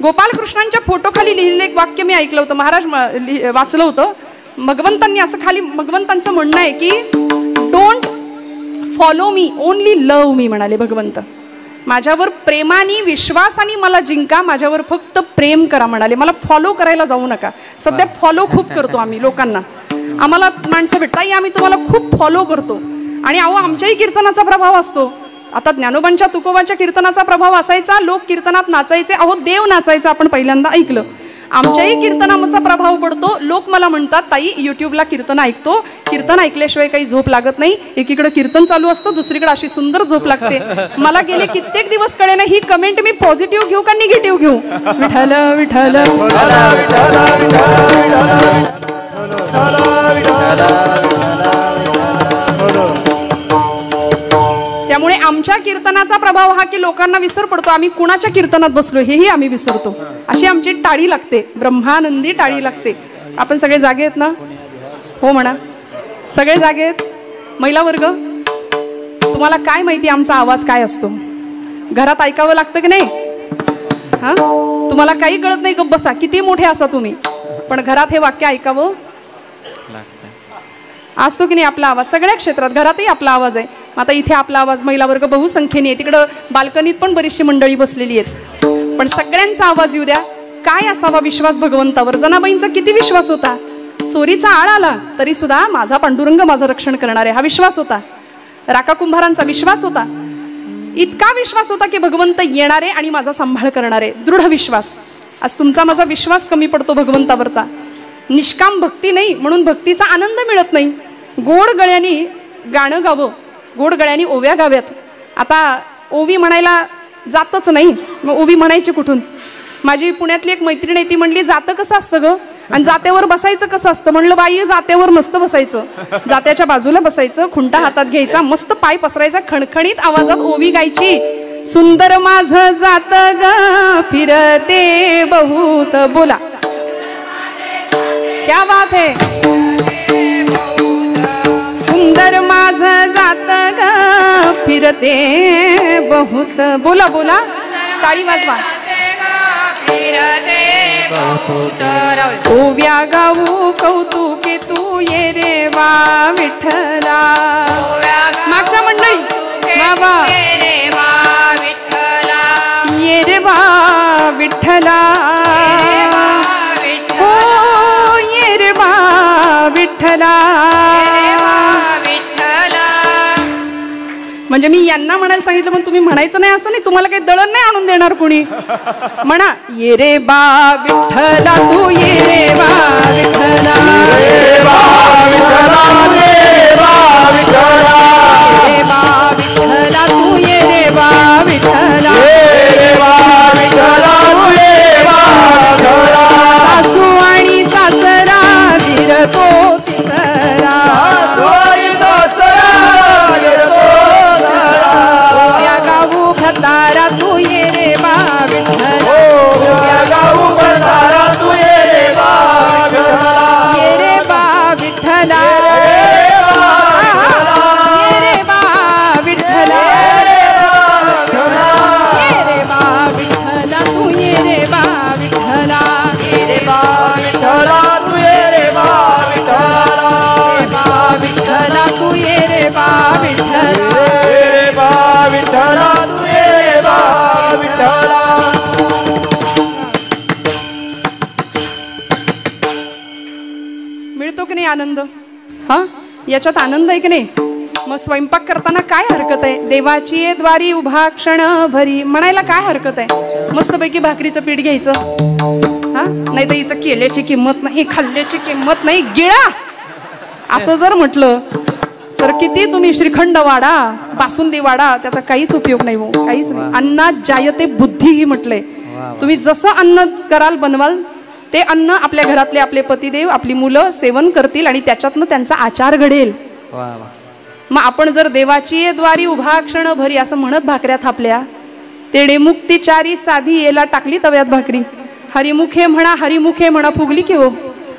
गोपालकृष्णांच्या फोटोखाली लिहिलेलं एक वाक्य मी ऐकलं होतं, महाराज वाचलं होतं. भगवंतांनी असं खाली, भगवंतांचं म्हणणं आहे की don't follow me, only love me म्हणाले भगवंत. माझ्यावर प्रेमाने विश्वासाने मला जिंका, माझ्यावर फक्त प्रेम करा म्हणाले. मला फॉलो करायला जाऊ नका. सध्या फॉलो खूप करतो आम्ही लोकांना. आम्हाला माणसं भेटताही आम्ही तुम्हाला खूप फॉलो करतो. आणि अहो आमच्याही कीर्तनाचा प्रभाव असतो. आता ज्ञानोबांच्या तुकोबाच्या कीर्तनाचा प्रभाव असायचा, लोक कीर्तनात नाचायचे, अहो देव नाचायचा आपण पहिल्यांदा ऐकलं. आमच्याही कीर्तनाचा प्रभाव पडतो. लोक मला म्हणतात ताई युट्यूबला कीर्तन ऐकतो, कीर्तन ऐकल्याशिवाय काही झोप लागत नाही. एकीकडे कीर्तन चालू असतं, दुसरीकडे अशी सुंदर झोप लागते. मला गेले कित्येक दिवस कळेना ही कमेंट मी पॉझिटिव्ह घेऊ का निगेटिव्ह घेऊ. विठ्ठल विठ्ठल त्यामुळे आमच्या कीर्तनाचा प्रभाव हा की लोकांना विसर पडतो आम्ही कुणाच्या कीर्तनात बसलो हेही आम्ही विसरतो. अशी आमची टाळी लागते, ब्रह्मानंदी टाळी लागते. आपण सगळे जागे आहेत ना? हो म्हणा. सगळे जागे आहेत? महिला वर्ग, तुम्हाला काय माहिती आमचा आवाज काय असतो? घरात ऐकावं लागतं की नाही? हा, तुम्हाला काही कळत नाही, गप्प बसा, किती मोठे असा तुम्ही, पण घरात हे वाक्य ऐकावं असतो की नाही? आपला आवाज सगळ्या क्षेत्रात, घरातही आपला आवाज आहे. आता इथे आपला आवाज, महिला वर्ग बहुसंख्येने आहे, तिकडं बाल्कनीत पण बरीचशी मंडळी बसलेली आहेत, पण सगळ्यांचा आवाज येऊ द्या. काय असावा विश्वास भगवंतावर? जनाबाईंचा किती विश्वास होता? चोरीचा आळ आला तरी सुद्धा माझा पांडुरंग माझं रक्षण करणार आहे, हा विश्वास होता. राका कुंभारांचा विश्वास होता, इतका विश्वास होता की भगवंत येणार आहे आणि माझा सांभाळ करणार आहे, दृढ विश्वास. आज तुमचा माझा विश्वास कमी पडतो भगवंतावरता. निष्काम भक्ती नाही म्हणून भक्तीचा आनंद मिळत नाही. गोड गळ्यानी गाणं गावं, गोड गळ्यानी ओव्या गाव्यात. आता ओवी म्हणायला जातच नाही, मग ओवी म्हणायची कुठून? माझी पुण्यातली एक मैत्रीण आहे, ती म्हणली जातं कसं असतं ग, आणि जात्यावर बसायचं कसं असतं? म्हणलं बाई, जात्यावर मस्त बसायचं, जात्याच्या बाजूला बसायचं, खुंटा हातात घ्यायचा, मस्त पाय पसरायचा, खणखणीत आवाजात ओवी गायची. सुंदर माझं जात ग फिरते बहुत. बोला, क्या बात है. सुंदर माझं जात ग फिरते बहुत. बोला बोला, टाळी वाजवा. ओव्या गाऊ कौतुके तू ये रे वा विठ्ठला. मागच्या मंडळी बाबा, ये रे वा विठ्ठला, हो ये रे वा विठ्ठला. म्हणजे मी यांना म्हणायला सांगितलं पण तुम्ही म्हणायचं नाही असं नाही, तुम्हाला काही दळण नाही आणून देणार कुणी. म्हणा, ये रे बा विठ्ठला तू ये रे बा विठ्ठला, ये बा विठ्ठला, ये बा विठ्ठला, ये बा विठ्ठला तू ये रे बा विठ्ठला, ये बा विठ्ठला तू ये बा विठ्ठला. सासू आणि सासरा धीरतो तिसरा, तारा तू ये रे बा विठ्ठला, गाऊ तारा तू ये रे बा विठ्ठला, ये रे बा विठ्ठला, ये रे बा विठ्ठला, ये रे बा विठ्ठला तू ये रे बा विठ्ठला, ये रे बा विठ्ठला तू ये रे बा विठ्ठला, विठ्ठला तू ये रे बा विठ्ठला, ये बा विठ्ठला तू ये रे बा विठ्ठला. मिळतो की नाही आनंद? हा, याच्यात आनंद आहे की नाही? मग स्वयंपाक करताना काय हरकत आहे? देवाची द्वारी उभा क्षण भरी म्हणायला काय हरकत आहे? मस्तपैकी भाकरीचं पीठ घ्यायचं, हा, नाही तर इथं केल्याची किंमत नाही, खाल्ल्याची किंमत नाही, गिळा असं जर म्हटलं तर किती तुम्ही श्रीखंड वाडा, बासुंदी वाडा, त्याचा काहीच उपयोग नाही हो, काहीच नाही. अन्नात जायते बुद्धी ही म्हटलंय. तुम्ही जसं अन्न कराल, बनवाल, ते अन्न आपल्या घरातले आपले पतिदेव, आपली मुलं सेवन करतील आणि त्याच्यातनं त्यांचा आचार घडेल. मग आपण जर देवाची द्वारी उभा क्षण भरी असं म्हणत भाकऱ्या थापल्या, तेडे मुक्तिचारी साधी येला टाकली तव्यात भाकरी, हरिमुखे म्हणा हरिमुखे म्हणा फुगली की हो,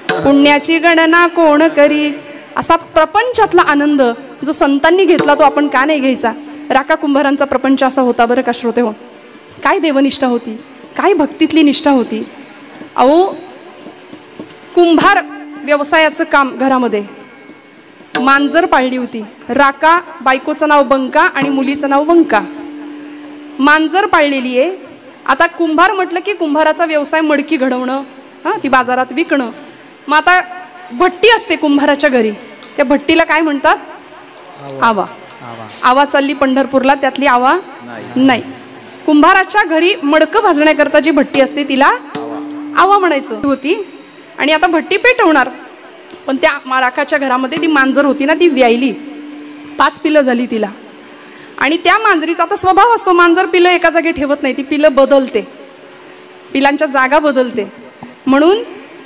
पुण्याची गणना कोण करी. असा प्रपंचातला आनंद जो संतांनी घेतला तो आपण का नाही घ्यायचा? राका कुंभारांचा प्रपंच असा होता बरं का श्रोते हो. काय देवनिष्ठा होती, काय भक्तीतली निष्ठा होती. अहो, कुंभार व्यवसायाचं काम घरामध्ये, मांजर पाळली होती. राका बायकोचं नाव बंका आणि मुलीचं नाव वंका. मांजर पाळलेली आहे. आता कुंभार म्हटलं की कुंभाराचा व्यवसाय मडकी घडवणं, हा, ती बाजारात विकणं. मग आता भट्टी असते कुंभाराच्या घरी, त्या भट्टीला काय म्हणतात? आवा. आवा चालली पंढरपूरला, त्यातली आवा नाही. कुंभाराच्या घरी मडकं भाजण्याकरता जी भट्टी असते तिला आवा म्हणायचं होती. आणि आता भट्टी पेटवणार, पण त्या राखाच्या घरामध्ये ती मांजर होती ना, ती व्यायली, 5 पिलं झाली तिला. आणि त्या मांजरीचा आता स्वभाव असतो, मांजर पिलं एका जागी ठेवत नाही, ती पिलं बदलते, पिलांच्या जागा बदलते. म्हणून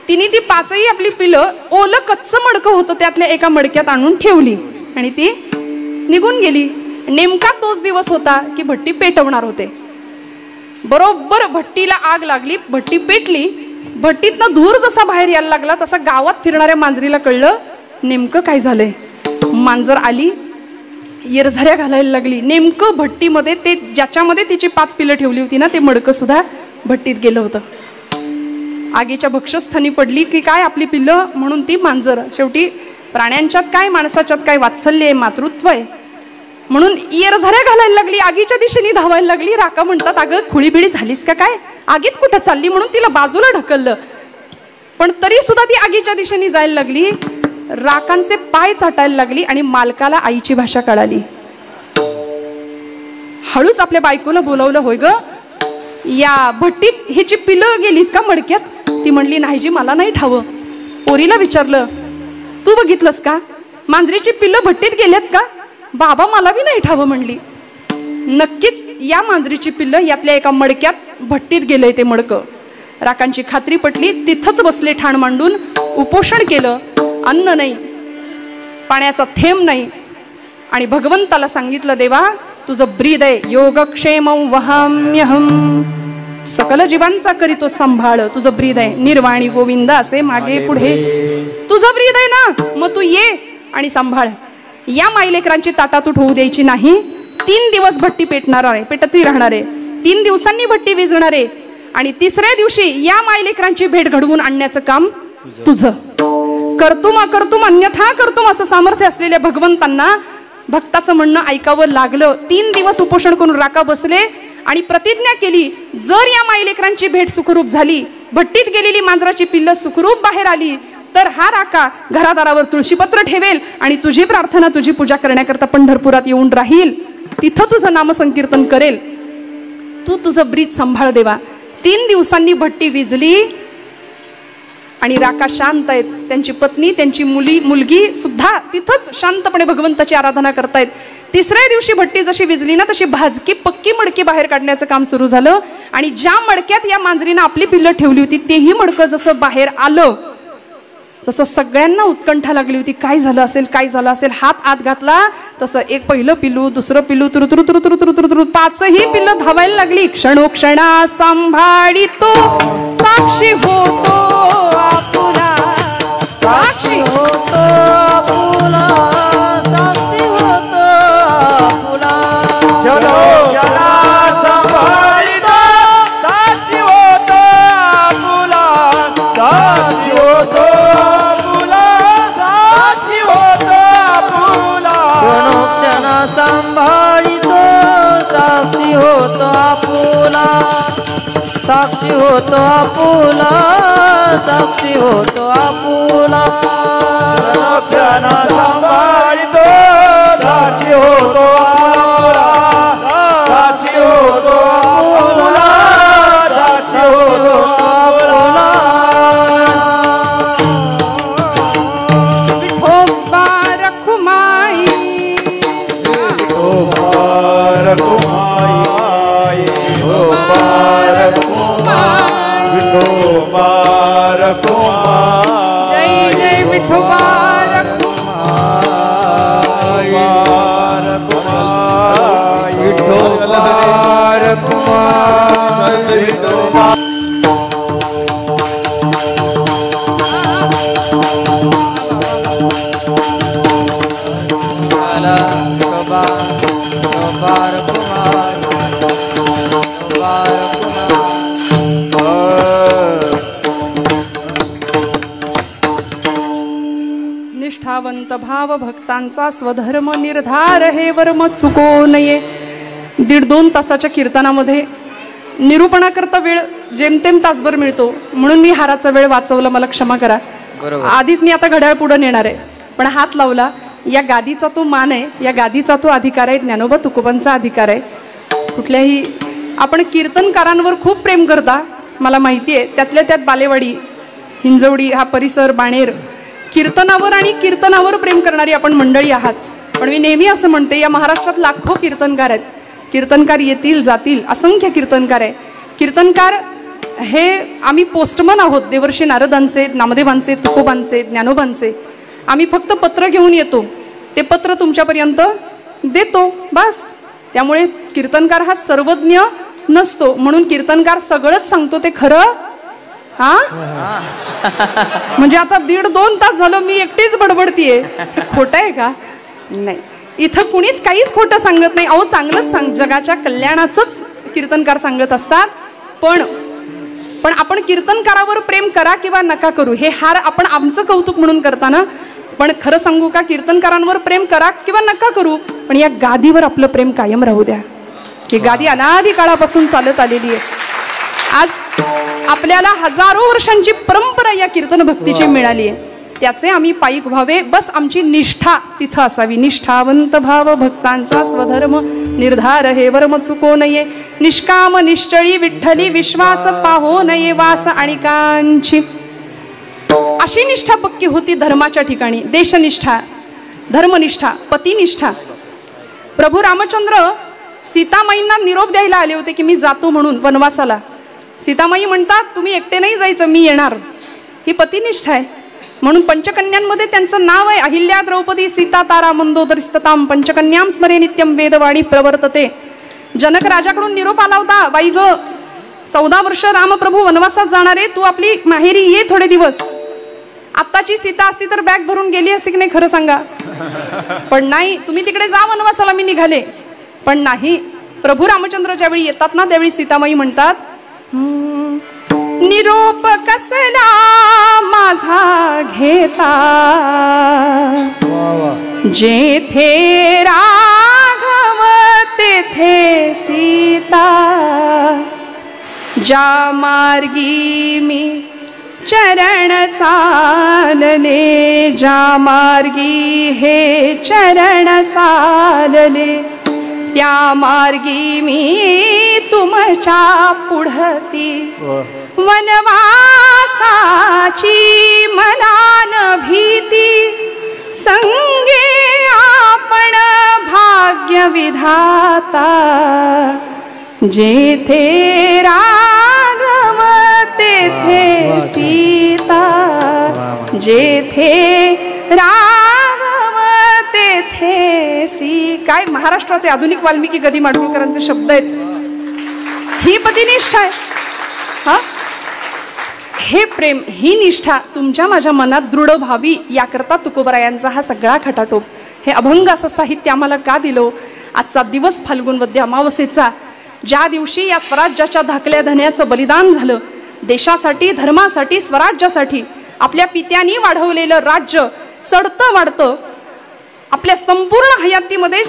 तिने ती 5ही आपली पिलं ओलं कच्चं मडकं होतं त्यातल्या एका मडक्यात आणून ठेवली आणि ती निघून गेली. नेमका तोच दिवस होता की भट्टी पेटवणार होते. बरोबर भट्टीला आग लागली, भट्टी पेटली. भट्टीतनं धूर जसा बाहेर यायला लागला तसा गावात फिरणाऱ्या मांजरीला कळलं नेमकं काय झालंय. मांजर आली, येरझाऱ्या घालायला लागली. नेमकं भट्टीमध्ये ते ज्याच्यामध्ये तिची 5 पिलं ठेवली होती ना, ते मडकं सुद्धा भट्टीत गेलं होतं. आगीच्या भक्षस्थानी पडली की काय आपली पिल्लं म्हणून ती मांजर. शेवटी प्राण्यांच्यात काय माणसाच्यात काय वात्सल्य आहे, मातृत्व आहे म्हणून येरझाऱ्या घालायला लागली, आगीच्या दिशेने धावायला लागली. राका म्हणतात अगं खुळीबिळी झालीस का काय, आगीत कुठं चालली म्हणून तिला बाजूला ढकललं. पण तरी सुद्धा ती आगीच्या दिशेने जायला लागली. राकांचे पाय चाटायला लागली आणि मालकाला आईची भाषा कळाली. हळूच आपल्या बायकोला बोलावलं, होय ग या भट्टीत ह्याची पिलं गेलीत का मडक्यात. ती म्हणली नाही जी मला नाही ठावं. पोरीला विचारलं तू बघितलंस का मांजरीची पिल्लं भट्टीत गेल्यात का. बाबा मला बी नाही ठावं म्हणली. नक्कीच या मांजरीची पिल्लं यातल्या एका मडक्यात भट्टीत गेलंय ते मडकं. राकांची खात्री पटली. तिथंच बसले ठाण मांडून, उपोषण केलं. अन्न नाही, पाण्याचा थेंब नाही आणि भगवंताला सांगितलं देवा तुझं ब्रीद आहे, योगक्षेमं वहाम्यहम, सकल जीवांचा करीतो सांभाळ, तुझं ब्रीद आहे. निर्वाणी गोविंद असे मागे पुढे तुझं ब्रीद आहे ना, मग तू ये आणि सांभाळ. या मायलेकरांची ताटातूट होऊ द्यायची नाही. 3 दिवस भट्टी पेटणार आहे, पेटती राहणार आहे. 3 दिवसांनी भट्टी विझणार आहे आणि 3ऱ्या दिवशी या मायलेकरांची भेट घडवून आणण्याचं काम तुझं. कर्तुम अकर्तुम अन्यथा कर्तुम असं सामर्थ्य असलेल्या भगवंतांना भक्ताचं म्हणणं ऐकावं लागलं. 3 दिवस उपोषण करून राका बसले आणि प्रतिज्ञा केली जर या मायलेकरांची भेट सुखरूप झाली, भट्टीत गेलेली मांजराची पिल्लं सुखरूप बाहेर आली तर हा राका घरादारावर तुळशीपत्र ठेवेल आणि तुझी प्रार्थना तुझी पूजा करण्याकरता पंढरपुरात येऊन राहील, तिथं तुझं नामसंकीर्तन करेल. तू तुझं ब्रीद सांभाळ देवा. 3 दिवसांनी भट्टी विझली आणि राका शांत आहेत. त्यांची पत्नी त्यांची मुलगी सुद्धा तिथंच शांतपणे भगवंताची आराधना करतायत. 3ऱ्या दिवशी भट्टी जशी विझली ना तशी भाजकी पक्की मडकी बाहेर काढण्याचं काम सुरू झालं आणि ज्या मडक्यात या मांजरीनं आपली पिल्लं ठेवली होती तेही मडकं जसं बाहेर आलं तसं सगळ्यांना उत्कंठा लागली होती. काय झालं असेल, काय झालं असेल. हात आत घातला तसं एक पहिलं पिल्लू, दुसरं पिल्लू, तुरु 5ही पिल्लं धावायला लागली. क्षणोक्षणा सांभाळितो साक्षी होतो आपुला, साक्षी होतो आपुला, साक्षी होतो आपुला. क्षणोक्षणा सांभाळितो साक्षी होतो आपुला, साक्षी होतो आपुला, साक्षी होतो आपुला. क्षणोक्षणा सांभाळितो साक्षी होतो आपुला, साक्षी होतो आपुला, साक्षी होतो आपुला. क्षणोक्षणा सांभाळितो साक्षी होतो आपुला, साक्षी होतो आपुला, साक्षी होतो आपुला. विठोबा रखुमाई, विठोबा रखुमाई, विठोबा रखुमाई, विठोबा रखुमाई. जय जय विठोबा रखुमाई. विठोबा रखुमाई, विठोबा. निष्ठावंत भाव भक्तांचा स्वधर्म निर्धार हे वर्म चुको नये. 1.5-2 तासाच्या कीर्तनामध्ये निरूपणाकरता वेळ जेमतेम तासभर मिळतो म्हणून मी हाराचा वेळ वाचवला, मला क्षमा करा. आधीच मी आता घड्याळ पुढे नेणार आहे पण हात लावला. या गादीचा तो मान आहे, या गादीचा तो अधिकार आहे, ज्ञानोबा तुकोबांचा अधिकार आहे. कुठल्याही आपण कीर्तनकारांवर खूप प्रेम करता मला माहिती आहे. त्यातल्या त्यात बालेवाडी, हिंजवडी हा परिसर, बाणेर, कीर्तनावर आणि कीर्तनावर प्रेम करणारी आपण मंडळी आहात. पण मी नेहमी असं म्हणते या महाराष्ट्रात लाखो कीर्तनकार आहेत. कीर्तनकार येतील जातील, असंख्य कीर्तनकार आहे. कीर्तनकार हे आम्ही पोस्टमन आहोत देवर्षी नारदांचे, नामदेवांचे, तुकोबांचे, ज्ञानोबांचे. आम्ही फक्त पत्र घेऊन येतो, ते पत्र तुमच्यापर्यंत देतो बस. त्यामुळे कीर्तनकार हा सर्वज्ञ नसतो, म्हणून कीर्तनकार सगळंच सांगतो ते खरं. हा म्हणजे आता 1.5-2 तास झालं मी एकटीच बडबडतीये, खोटं आहे का? नाही, इथं कुणीच काहीच खोटं सांगत नाही. अहो चांगलंच जगाच्या कल्याणाचंच कीर्तनकार सांगत असतात. पण आपण कीर्तनकारावर प्रेम करा किंवा नका करू हे हार आपण आमचं कौतुक म्हणून करताना, पण खरं सांगू का, कीर्तनकारांवर प्रेम करा किंवा नका करू, पण या गादीवर आपलं प्रेम कायम राहू द्या. की गादी अनादी काळापासून चालत आलेली आहे. आज आपल्याला हजारो वर्षांची परंपरा या कीर्तन भक्तीची मिळाली आहे. त्याचे आम्ही पायीक व्हावे, बस आमची निष्ठा तिथं असावी. निष्ठावंत भाव भक्तांचा स्वधर्म निर्धार हे वर्म चुको नये. निष्काम निश्चळी विठ्ठली विश्वास पाहो नये वास आणिकांची. अशी निष्ठा पक्की होती धर्माच्या ठिकाणी. देशनिष्ठा, धर्मनिष्ठा, पतिनिष्ठा. प्रभू रामचंद्र सीतामाईंना निरोप द्यायला आले होते की मी जातो म्हणून वनवासाला. सीतामाई म्हणतात तुम्ही एकटे नाही जायचं, मी येणार. ही पतिनिष्ठा आहे. म्हणून पंचकन्यांमध्ये त्यांचं नाव आहे अहिल्या द्रौपदी सीता तारा मंदोदरीस्तताम पंचकन्याम स्मरे नित्यम वेदवाणी प्रवर्तते. जनक राजाकडून निरोप आला होता, बाई ग 14 वर्ष रामप्रभू वनवासात जाणार आहे, तू आपली माहेरी ये थोडे दिवस. आत्ताची सीता असती तर बॅग भरून गेली असती की नाही खरं सांगा. पण नाही, तुम्ही तिकडे जा वनवासाला, मी निघाले. पण नाही, प्रभू रामचंद्र ज्यावेळी येतात ना त्यावेळी सीतामाई म्हणतात निरोप कसला माझा घेता, जेथे राघव तेथे सीता. ज्या मार्गी मी चरण चालले, ज्या मार्गी हे चरण चालले, त्या मार्गी मी तुमच्या पुढती. वनवासाची मला न भीती, संगे आपण भाग्य विधाता. जेथे राघव तेथे सीता, जेथे राघव तेथे सी. काय महाराष्ट्राचे आधुनिक वाल्मिकी गदी माडगुळकरांचे शब्द आहेत. ही पतिनिष्ठा आहे. हा, हे प्रेम, ही निष्ठा तुमच्या माझ्या मनात दृढ व्हावी याकरता तुकोबरायांचा हा सगळा खटाटोप. हे अभंग असं साहित्य आम्हाला का दिलं? आजचा दिवस फाल्गुन वद्य अमावस्येचा, ज्या दिवशी या स्वराज्याच्या धाकल्या धन्याचं बलिदान झालं. देशासाठी, धर्मासाठी, स्वराज्यासाठी आपल्या पित्यांनी वाढवलेलं राज्य चढतं वाढतं. आपल्या संपूर्ण हयातीमध्ये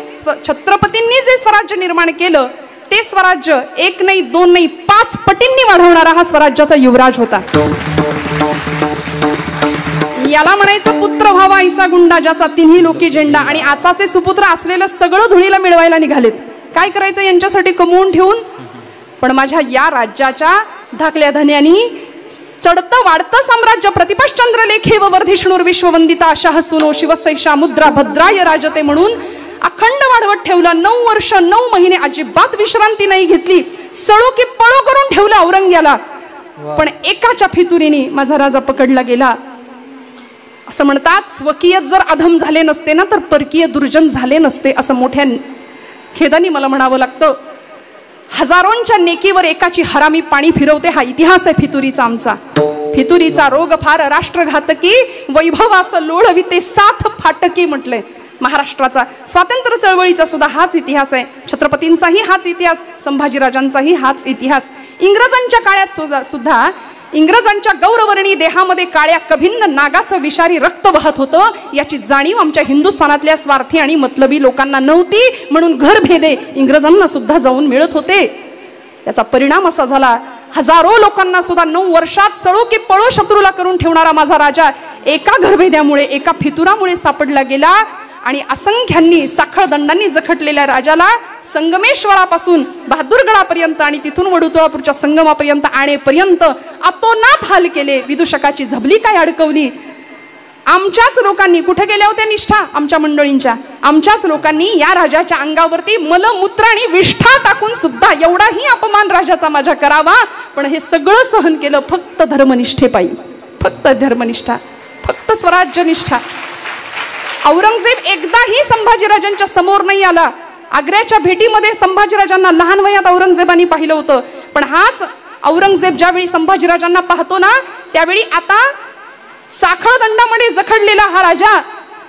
छत्रपतींनी जे स्वराज्य निर्माण केलं ते स्वराज्य 1 नाही 2 नाही 5 पटींनी वाढवणारा हा स्वराज्याचा युवराज होता. याला म्हणायचं पुत्र व्हावा ऐसा गुंडा, ज्याचा तिन्ही लोकी झेंडा. आणि आताचे सुपुत्र असलेलं सगळं धुळीला मिळवायला निघालेत. काय करायचं यांच्यासाठी कमवून ठेवून? पण माझ्या या राज्याच्या धाकल्या धन्यांनी चढतं वाढतं साम्राज्य प्रतिपश्चंद्र लेखे व वर्धिष्णुर विश्ववंदिता शाह सुनो शिवसैषा मुद्रा भद्राय राजते म्हणून अखंड वाढवत ठेवलं. 9 वर्ष 9 महिने अजिबात विश्रांती नाही घेतली. सळो की पळो करून ठेवलं औरंग्याला. पण एकाच्या फितुरीने माझा राजा पकडला गेला. असं म्हणतात स्वकीय जर अधम झाले नसते ना तर परकीय दुर्जन झाले नसते, असं मोठ्या खेदानी मला म्हणावं लागतं. हजारोंच्या नेकीवर एकाची हरामी पाणी फिरवते हा इतिहास आहे फितुरीचा आमचा. फितुरीचा रोग फार राष्ट्रघातकी, वैभवास लोळविते 7 फाटकी म्हटलंय. महाराष्ट्राचा स्वातंत्र्य चळवळीचा सुद्धा हाच इतिहास आहे. छत्रपतींचाही हाच इतिहास, संभाजीराजांचाही हाच इतिहास. इंग्रजांच्या काळात सुद्धा इंग्रजांच्या गौरवर्णी देहामध्ये काळ्या कभिन्न नागाचं विषारी रक्त वाहत होतं. याची जाणीव आमच्या हिंदुस्थानातल्या स्वार्थी आणि मतलबी लोकांना नव्हती, म्हणून घरभेदे इंग्रजांना सुद्धा जाऊन मिळत होते. याचा परिणाम असा झाला हजारो लोकांना सुद्धा 9 वर्षात सळो की पळो शत्रूला करून ठेवणारा माझा राजा एका घरभेद्यामुळे, एका फितुरामुळे सापडला गेला. आणि असंख्यांनी साखळ दंडांनी जखटलेल्या राजाला संगमेश्वरापासून बहादूरगडापर्यंत आणि तिथून वडुतोळापूरच्या संगमापर्यंत आणेपर्यंत अतोनात हाल केले. विदूषकाची झबली काय अडकवली. आमच्याच लोकांनी कुठे गेल्या होत्या निष्ठा? आमच्या मंडळींच्या, आमच्याच लोकांनी या राजाच्या अंगावरती मलमूत्र आणि विष्ठा टाकून सुद्धा एवढाही अपमान राजाचा माझ्या करावा. पण हे सगळं सहन केलं फक्त धर्मनिष्ठेपायी, फक्त धर्मनिष्ठा, फक्त स्वराज्यनिष्ठा. औरंगजेब एकदाही संभाजीराजांच्या समोर नाही आला. आग्र्याच्या भेटीमध्ये संभाजीराजांना लहान वयात औरंगजेबाने पाहिलं होतं, पण हाच औरंगजेब ज्यावेळी संभाजीराजांना पाहतो ना, त्यावेळी आता साखळ दंडामध्ये जखडलेला हा राजा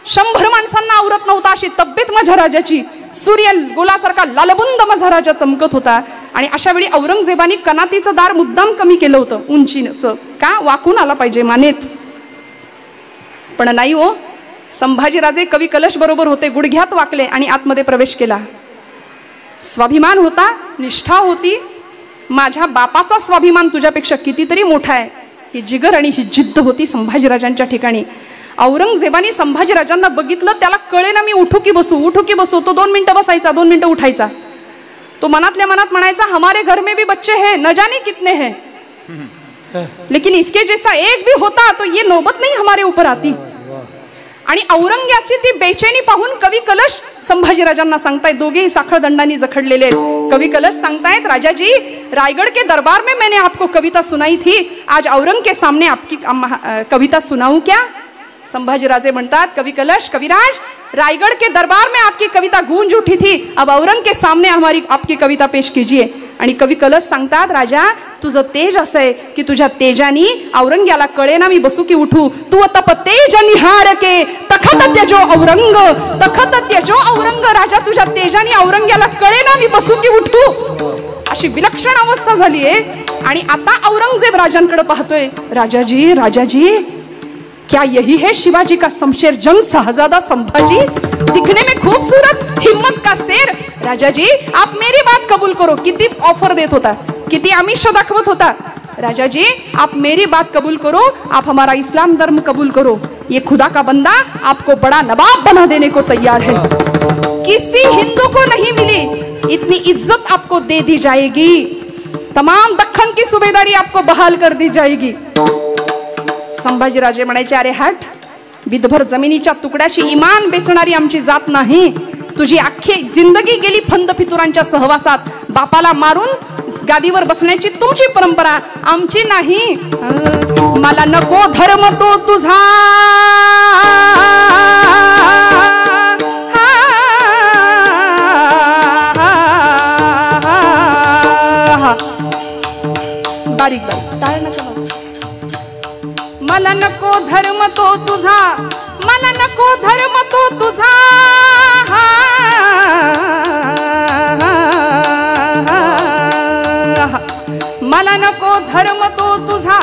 100 माणसांना आवरत नव्हता, अशी तब्येत माझ्या राजाची. सूर्य गोलासारखा लालबुंद माझा राजा चमकत होता. आणि अशा वेळी औरंगजेबाने कनातीचं दार मुद्दाम कमी केलं होतं, उंचीचं, का वाकून आला पाहिजे मानेत. पण नाही हो, संभाजीराजे कवी कलश बरोबर होते, गुडघ्यात वाकले आणि आतमध्ये प्रवेश केला. स्वाभिमान होता, निष्ठा होती. माझ्या बापाचा स्वाभिमान तुझ्यापेक्षा कितीतरी मोठा आहे, ही जिगर आणि ही जिद्द होती संभाजीराजांच्या ठिकाणी. औरंगजेबाने संभाजीराजांना बघितलं, त्याला कळे ना मी उठू की बसू, उठू की बसू. तो 2 मिनिटं बसायचा, 2 मिनिटं उठायचा. तो मनातल्या मनात म्हणायचा, हमारे घर में भी बच्चे हैं, न जाने कितने हैं, लेकिन इसके जैसा एक भी होता तो ये नौबत नहीं हमारे ऊपर आती. आणि औरंग्याची ती बेचैनी पाहून कवी कलश संभाजीराजांना सांगतायत, दोघेही साखळ दंडानी जखडलेले आहेत. कवी कलश सांगतायत, राजाजी, रायगढ़ के दरबार में मैंने आपको कविता सुनाई थी, आज औरंग के सामने आपकी कविता सुनाऊं क्या? संभाजीराजे म्हणतात, कवी कलश, कविराज, रायगढ़ के दरबार में आपकी कविता गूंज उठी थी, अब औरंग के सामने हमारी आपकी कविता पेश कीजिए. आणि कवी कलश सांगतात, राजा, तुझं तेज असं आहे की तुझ्या तेजानी औरंग्याला कळे ना मी बसू की उठू. तू तप तेज निहार के तखत त्यजो औरंग, तखत त्यजो औरंग. राजा, तुझ्या तेजानी औरंग्याला कळे ना मी बसू की उठू. अशी विलक्षण अवस्था झाली आहे. आणि आता औरंगजेब राजांकडे पाहतोय, राजाजी, राजाजी, क्या यही है शिवाजी का शमशेर जंग शहजादा संभाजी? दिखने में खूबसूरत, हिम्मत का शेर. राजाजी, आप मेरी बात कबूल करो. किती ऑफर देत होता, किती आमिष दाखवत होता. राजाजी, आप मेरी बात कबूल करो, आप हमारा इस्लाम धर्म कबूल करो. ये खुदा का बंदा आपको बड़ा नवाब बना देने को तैयार है. किसी हिंदू को नहीं मिली इतनी इज्जत आपको दे दी जाएगी. तमाम दख्खन की सूबेदारी आपको बहाल कर दी जाएगी. संभाजीराजे म्हणायचे, अरे हट, विधभर जमिनीच्या तुकड्याची इमान बेचणारी आमची जात नाही. तुझी अख्खी जिंदगी गेली फंद फितुरांच्या सहवासात. बापाला मारून गादीवर बसण्याची तुमची परंपरा, आमची नाही. मला नको धर्म तो तुझा, बारीक बारीक टाळ नका बसू. मला नको धर्म तो तुझा, मला नको धर्म तो तुझा, मला नको धर्म तो तुझा,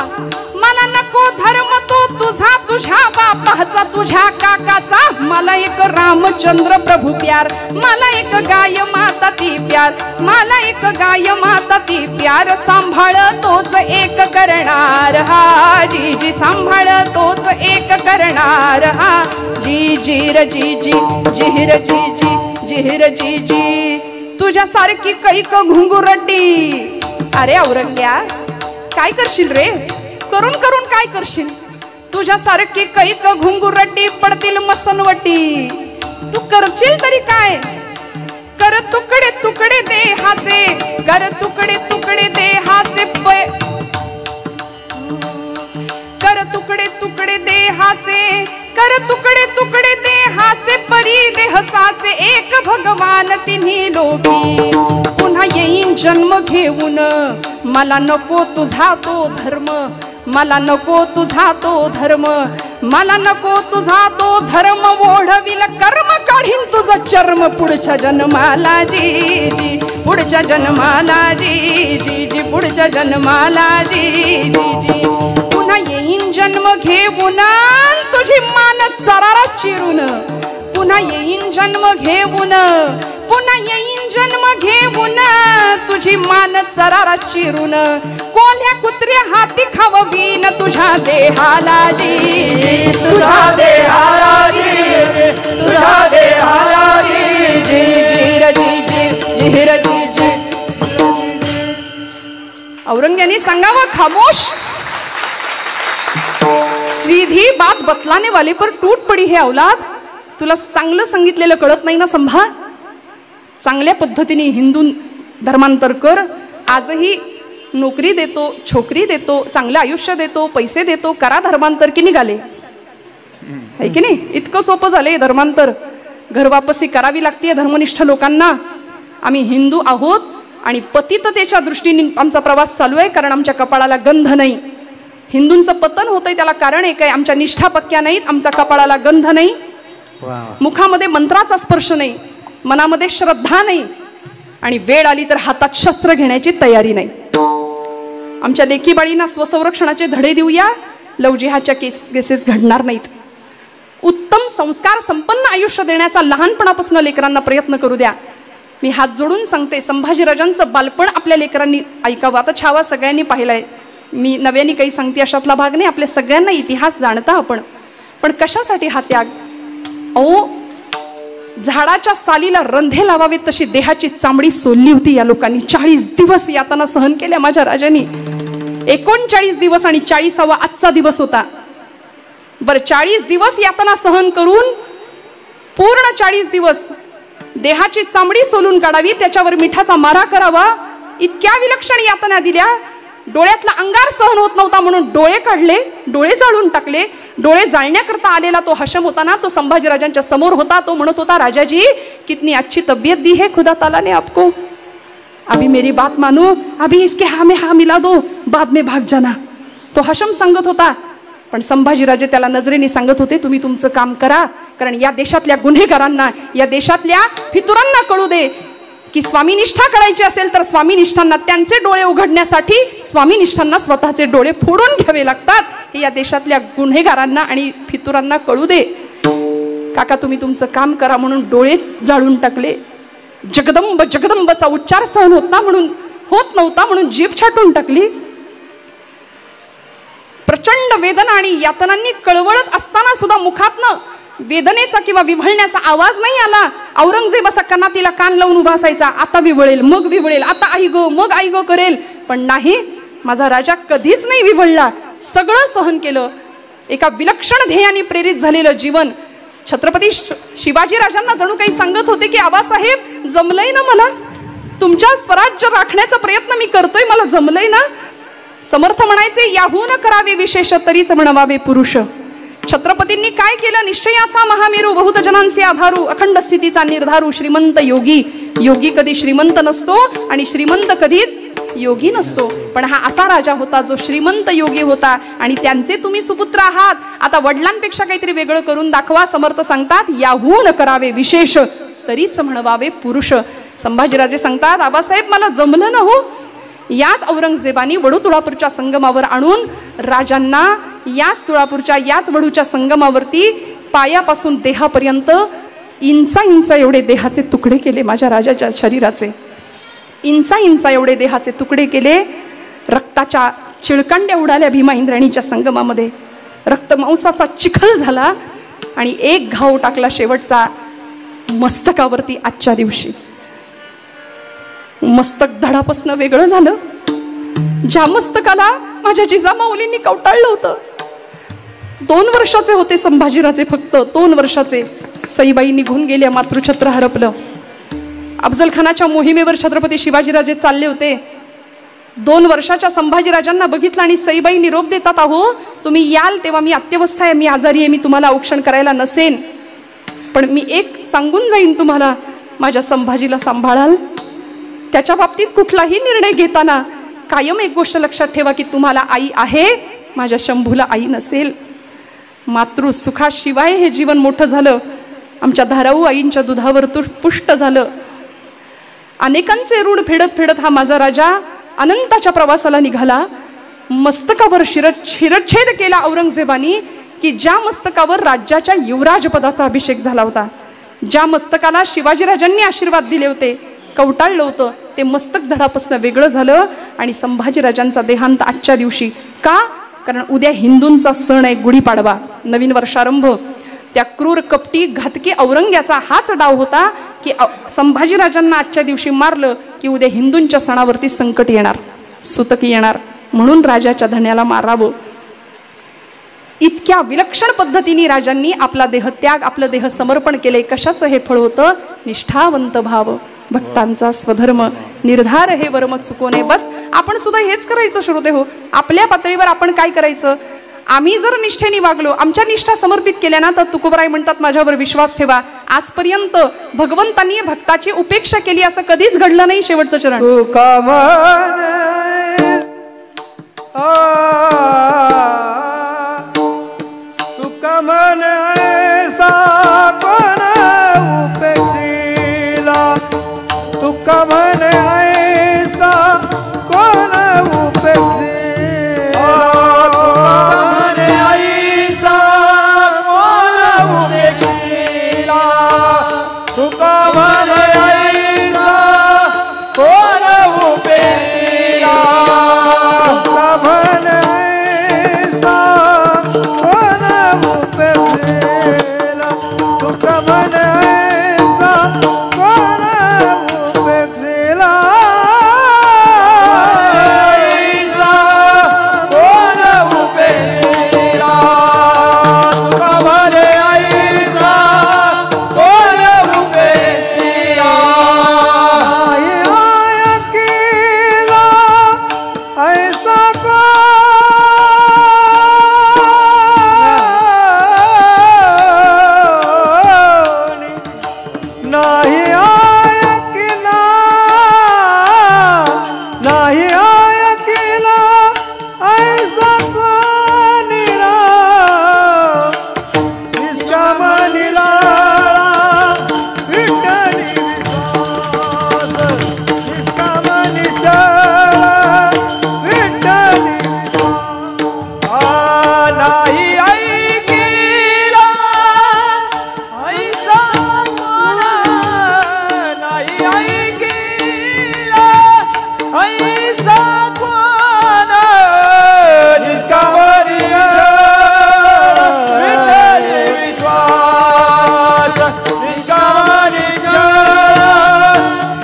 मला नको धर्म तो तुझा, तुझ्या बापाचा तुझ्या काकाचा. मला एक रामचंद्र प्रभू प्यार, मला एक गाय माता ती प्यार, मला एक गाय माता ती प्यार. सांभाळ तोच एक करणार हा, जी जी सांभाळ तोच एक करणार हा. जी जी र जी जी, जिहिर जी जी, जिहिर जी जी. तुझ्यासारखी कैक घुंगुरड्डी. अरे औरंग्या, काय करशील रे, करून करून काय करशील. तुझ्यासारखी कैक घुंगुरड्डी पडतील मसनवटी. तू करशील तरी काय. कर तुकडे तुकडे देहाचे, कर तुकडे तुकडे देहाचे, कर तुकडे तुकडे देहाचे, कर तुकडे तुकडे देहाचे, परी देहसाचे एक भगवान तिन्ही लोकी. पुन्हा येईन जन्म घेऊन, मला नको तुझा तो धर्म, मला नको तुझा तो धर्म, मला नको तुझा तो धर्म. ओढविल कर्म काढीन तुझं चर्म पुढच्या जन्माला. जी जी, पुढच्या जन्माला. जी जी जी, पुढच्या जन्माला. जी जी जी. पुन्हा येईन जन्म घेऊन, तुझी मान चरारा चिरून. पुन्हा येईन जन्म घेऊन, पुन्हा येईन जन्म घेऊन, तुझी मान चरारा चिरून. कोल्ह्या कुत्र्या हाती खाववीन तुझ्या देहाला. जी तुझ्या देहाला. जी तुझ्या देहाला. जी जी जी र जी जी, जिहिर जी जी. औरंग्याने सांगावं, खामोश. सीधी बात बतलाने वाले पर टूट पडी है औलाद. तुला चांगलं सांगितलेलं कळत नाही ना संभा. चांगल्या पद्धतीने हिंदू धर्मांतर कर. आजही नोकरी देतो, छोकरी देतो, चांगलं आयुष्य देतो, पैसे देतो, करा धर्मांतर की निघाले. आहे की नाही? इतकं सोपं झालंय धर्मांतर. घरवापसी करावी लागते धर्मनिष्ठ लोकांना. आम्ही हिंदू आहोत आणि पतिततेच्या दृष्टीने आमचा प्रवास चालू आहे, कारण आमच्या कपाळाला गंध नाही. हिंदूंचं पतन होतंय त्याला कारण एक आहे, आमच्या निष्ठा पक्क्या नाहीत, आमच्या कपाळाला गंध नाही, मुखामध्ये मंत्राचा स्पर्श नाही, मनामध्ये श्रद्धा नाही, आणि वेळ आली तर हातात शस्त्र घेण्याची तयारी नाही. आमच्या लेकीबाळींना स्वसंरक्षणाचे धडे देऊया, लवजिहाच्या केसेस घडणार नाहीत. उत्तम संस्कार संपन्न आयुष्य देण्याचा लहानपणापासून लेकरांना प्रयत्न करू द्या. मी हात जोडून सांगते, संभाजीराजांचं बालपण आपल्या लेकरांनी ऐकावं. आता छावा सगळ्यांनी पाहिलाय, मी नव्याने काही सांगते अशातला भाग नाही, आपल्या सगळ्यांना इतिहास जाणता आपण. पण कशासाठी हा त्याग? अहो, झाडाच्या सालीला रंधे लावावेत तशी देहाची चामडी सोलली होती या लोकांनी. 40 दिवस यातना सहन केल्या माझ्या राजांनी. 39 दिवस आणि 40वा आजचा दिवस होता. बरं, 40 दिवस यातना सहन करून पूर्ण 40 दिवस देहाची चामडी सोलून काढावी, त्याच्यावर मिठाचा मारा करावा, इतक्या विलक्षण यातना दिल्या. डोळ्यातला अंगार सहन होत नव्हता म्हणून डोळे काढले, डोळे जाळून टाकले. डोळे जाळण्याकरता आलेला तो हशम होता ना, तो संभाजीराजांच्या समोर होता. तो म्हणत होता, राजाजी कितनी अच्छी तबीयत दी है खुदा ताला ने आपको, अभी मेरी बात मानो, अभी इसके हाँ में हाँ मिला दो, बाद में भाग जाना. तो हशम सांगत होता. पण संभाजीराजे त्याला नजरेने सांगत होते, तुम्ही तुमचं काम करा, कारण या देशातल्या गुन्हेगारांना, या देशातल्या फितुरांना कळू दे की स्वामीनिष्ठा करायची असेल तर स्वामीनिष्ठांना त्यांचे डोळे उघडण्यासाठी स्वामीनिष्ठांना स्वतःचे डोळे फोडून घ्यावे लागतात. हे या देशातल्या गुन्हेगारांना आणि फितुरांना कळू दे. काका तुम्ही तुमचं काम करा म्हणून डोळे जाळून टाकले. जगदंब जगदंबचा उच्चार सहन होत नव्हता म्हणून जीभ छाटून टाकली. प्रचंड वेदना आणि यातनांनी कळवळत असताना सुद्धा मुखातनं वेदनेचा किंवा विव्हळण्याचा आवाज नाही आला. औरंगजेब असा कनातीला कान लावून उभा असायचा, आता विव्हळेल मग विव्हळेल, आता आई गो मग आई गो करेल. पण नाही, माझा राजा कधीच नाही विव्हळला, सगळं सहन केलं. एका विलक्षण ध्येयाने प्रेरित झालेलं जीवन. छत्रपती शिवाजी राजांना जणू काही सांगत होते की आबासाहेब जमलंय ना, मला तुमच्या स्वराज्य राखण्याचा प्रयत्न मी करतोय, मला जमलंय ना. समर्थ म्हणायचे, याहून करावे विशेष तरीच म्हणवावे पुरुष. छत्रपतींनी काय केलं? निश्चयाचा महामेरू, बहुत जनांचे आधारू, अखंड स्थितीचा निर्धारू, श्रीमंत योगी. योगी कधी श्रीमंत नसतो आणि श्रीमंत कधीच योगी नसतो. पण हा असा राजा होता जो श्रीमंत योगी होता आणि त्यांचे तुम्ही सुपुत्र आहात. आता वडिलांपेक्षा काहीतरी वेगळं करून दाखवा. समर्थ सांगतात, याहून करावे विशेष तरीच म्हणवावे पुरुष. संभाजीराजे सांगतात, आबासाहेब मला जमलं ना हो. याच औरंगजेबानी वडू तुळापूरच्या संगमावर आणून राजांना याच तुळापूरच्या याच वडूच्या संगमावरती पायापासून देहापर्यंत इंचा एवढे देहाचे तुकडे केले. माझ्या राजाच्या शरीराचे इंचा एवढे देहाचे तुकडे केले. रक्ताच्या चिळकांड्या उडाल्या भीमा इंद्राणीच्या संगमामध्ये. रक्तमांसाचा चिखल झाला आणि एक घाव टाकला शेवटचा मस्तकावरती. आजच्या दिवशी मस्तक धडापासनं वेगळं झालं. ज्या मस्तकाला माझ्या जिजामाऊलींनी कवटाळलं होतं. 2 वर्षाचे होते संभाजीराजे, फक्त 2 वर्षाचे. सईबाई निघून गेल्या, मातृछत्र हरपलं. अफजल खानाच्या मोहिमेवर छत्रपती शिवाजीराजे चालले होते. 2 वर्षाच्या संभाजीराजांना बघितलं आणि सईबाई निरोप देतात, अहो तुम्ही याल तेव्हा मी अत्यवस्था आहे, मी आजारी आहे, मी तुम्हाला औक्षण करायला नसेन, पण मी एक सांगून जाईन तुम्हाला, माझ्या संभाजीला सांभाळाल. त्याच्या बाबतीत कुठलाही निर्णय घेताना कायम एक गोष्ट लक्षात ठेवा की तुम्हाला आई आहे, माझ्या शंभूला आई नसेल. मातृसुखाशिवाय हे जीवन मोठं झालं. आमच्या धाराऊ आईंच्या दुधावर पुष्ट झालं. अनेकांचे ऋण फेडत फेडत हा माझा राजा अनंताच्या प्रवासाला निघाला. मस्तकावर शिरच्छेद केला औरंगजेबानी की ज्या मस्तकावर राज्याच्या युवराज पदाचा अभिषेक झाला होता, ज्या मस्तकाला शिवाजीराजांनी आशीर्वाद दिले होते, कवटाळलं होतं, ते मस्तक धडापासून वेगळं झालं. आणि संभाजीराजांचा देहांत आजच्या दिवशी. का? कारण उद्या हिंदूंचा सण आहे गुढीपाडवा, नवीन वर्षारंभ. त्या क्रूर कपटी घातकी औरंग्याचा हाच डाव होता की संभाजीराजांना आजच्या दिवशी मारलं की उद्या हिंदूंच्या सणावरती संकट येणार, सुतकी येणार, म्हणून राजाच्या धन्याला मारावं. इतक्या विलक्षण पद्धतीने राजांनी आपला देहत्याग, आपलं देह समर्पण केले. कशाचं हे फळ होतं? निष्ठावंत भाव, भक्तांचा स्वधर्म, निर्धार हे वर्म चुकोने. बस आपण सुद्धा हेच करायचं श्रोते हो. आपल्या पातळीवर आपण काय करायचं? आम्ही जर निष्ठेने वागलो, आमच्या निष्ठा समर्पित केल्या ना, तर तुकोबराय म्हणतात माझ्यावर विश्वास ठेवा. आजपर्यंत भगवंतांनी भक्ताची उपेक्षा केली असं कधीच घडलं नाही. शेवटचं चरण. तुका मन ऐसा कोण उपेक्षिला, तुका मन ऐसा कोण उपेक्षिला, मन ऐसा कोण उपेक्षिला, तुका मन ऐसा कोण उपेक्षिला, तुका मन ऐसा कोण उपेक्षिला, तुका मन ऐसा कोण उपेक्षिला, ऐसा कोण उपेक्षिला, तुका मन ऐसा कोण उपेक्षिला, ऐकिला ऐसा नाही ऐकिला, नाही ऐकिला ऐसा कोणी राव, निष्काम निराळा विठ्ठली विश्वास, निष्काम निराळा विठ्ठली विश्वास, नाही ऐकिला ऐसा कोण, नाही ऐकिला ऐसा कोण, निष्काम निराळा विठ्ठली विश्वास, निष्काम निराळा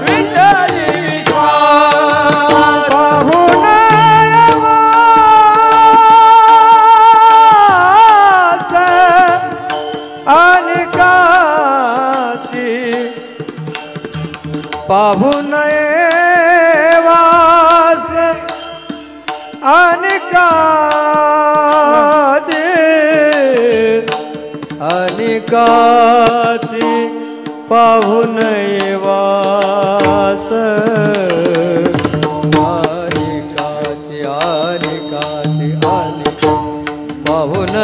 विठ्ठली विश्वास, पाहून वास आणि काची, पाहून वास आणि काची, आणि काची पाहून वास, आणि काची, आणि काची, आणि पाहून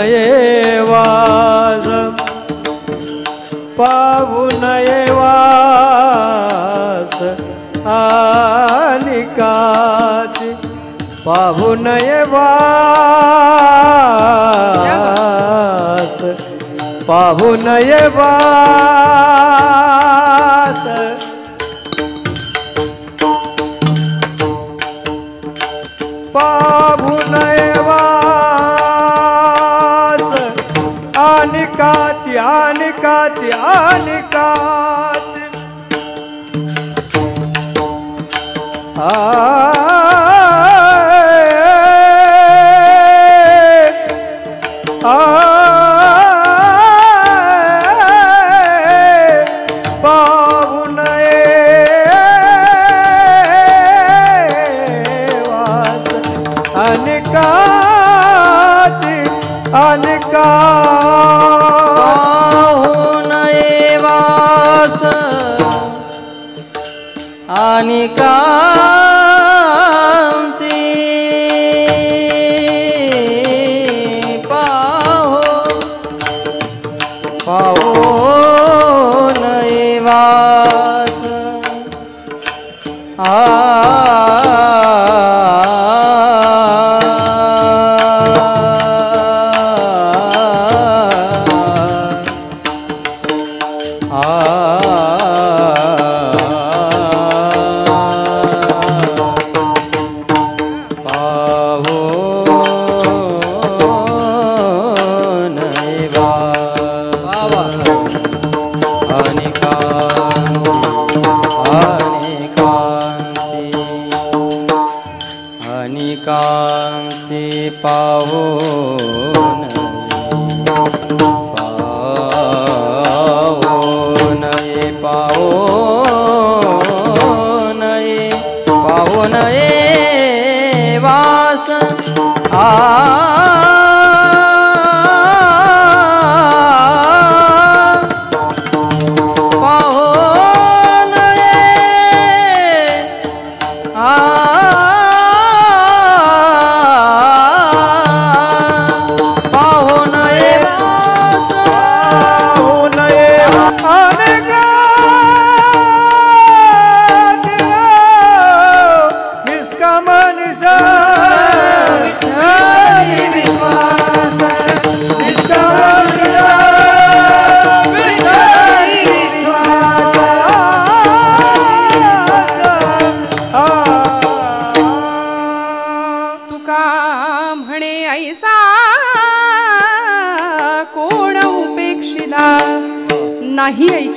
वास, पाहून वास आणि काची, पाहून वास, पाहून वास, पाहून वास आणि काची, आणि काची, आणि काची, पाहून वास आणि काची, आणि पाहून वास आणि कांची, पाहून वास कांसी पाहून वास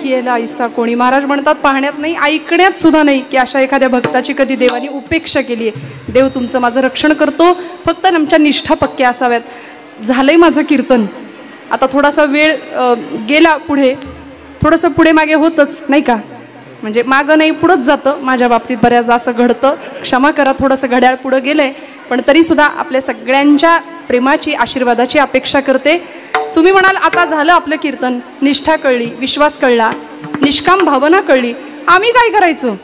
केला ऐसा कोणी. महाराज म्हणतात पाहण्यात नाही, ऐकण्यात सुद्धा नाही की अशा एखाद्या भक्ताची कधी देवानी उपेक्षा केली आहे. देव तुमचं माझं रक्षण करतो, फक्त आमच्या निष्ठा पक्क्या असाव्यात. झालंय माझं कीर्तन. आता थोडासा वेळ गेला पुढे, थोडंसं पुढे मागे होतच नाही का, म्हणजे मागं नाही पुढंच जातं. माझ्या बाबतीत बऱ्याचदा असं घडतं, क्षमा करा, थोडंसं घड्याळ पुढं गेलंय. पण तरीसुद्धा आपल्या सगळ्यांच्या प्रेमाची, आशीर्वादाची अपेक्षा करते. तुम्ही म्हणाल आता झालं आपलं कीर्तन, निष्ठा कळली, विश्वास कळला, निष्काम भावना कळली, आम्ही काय करायचं?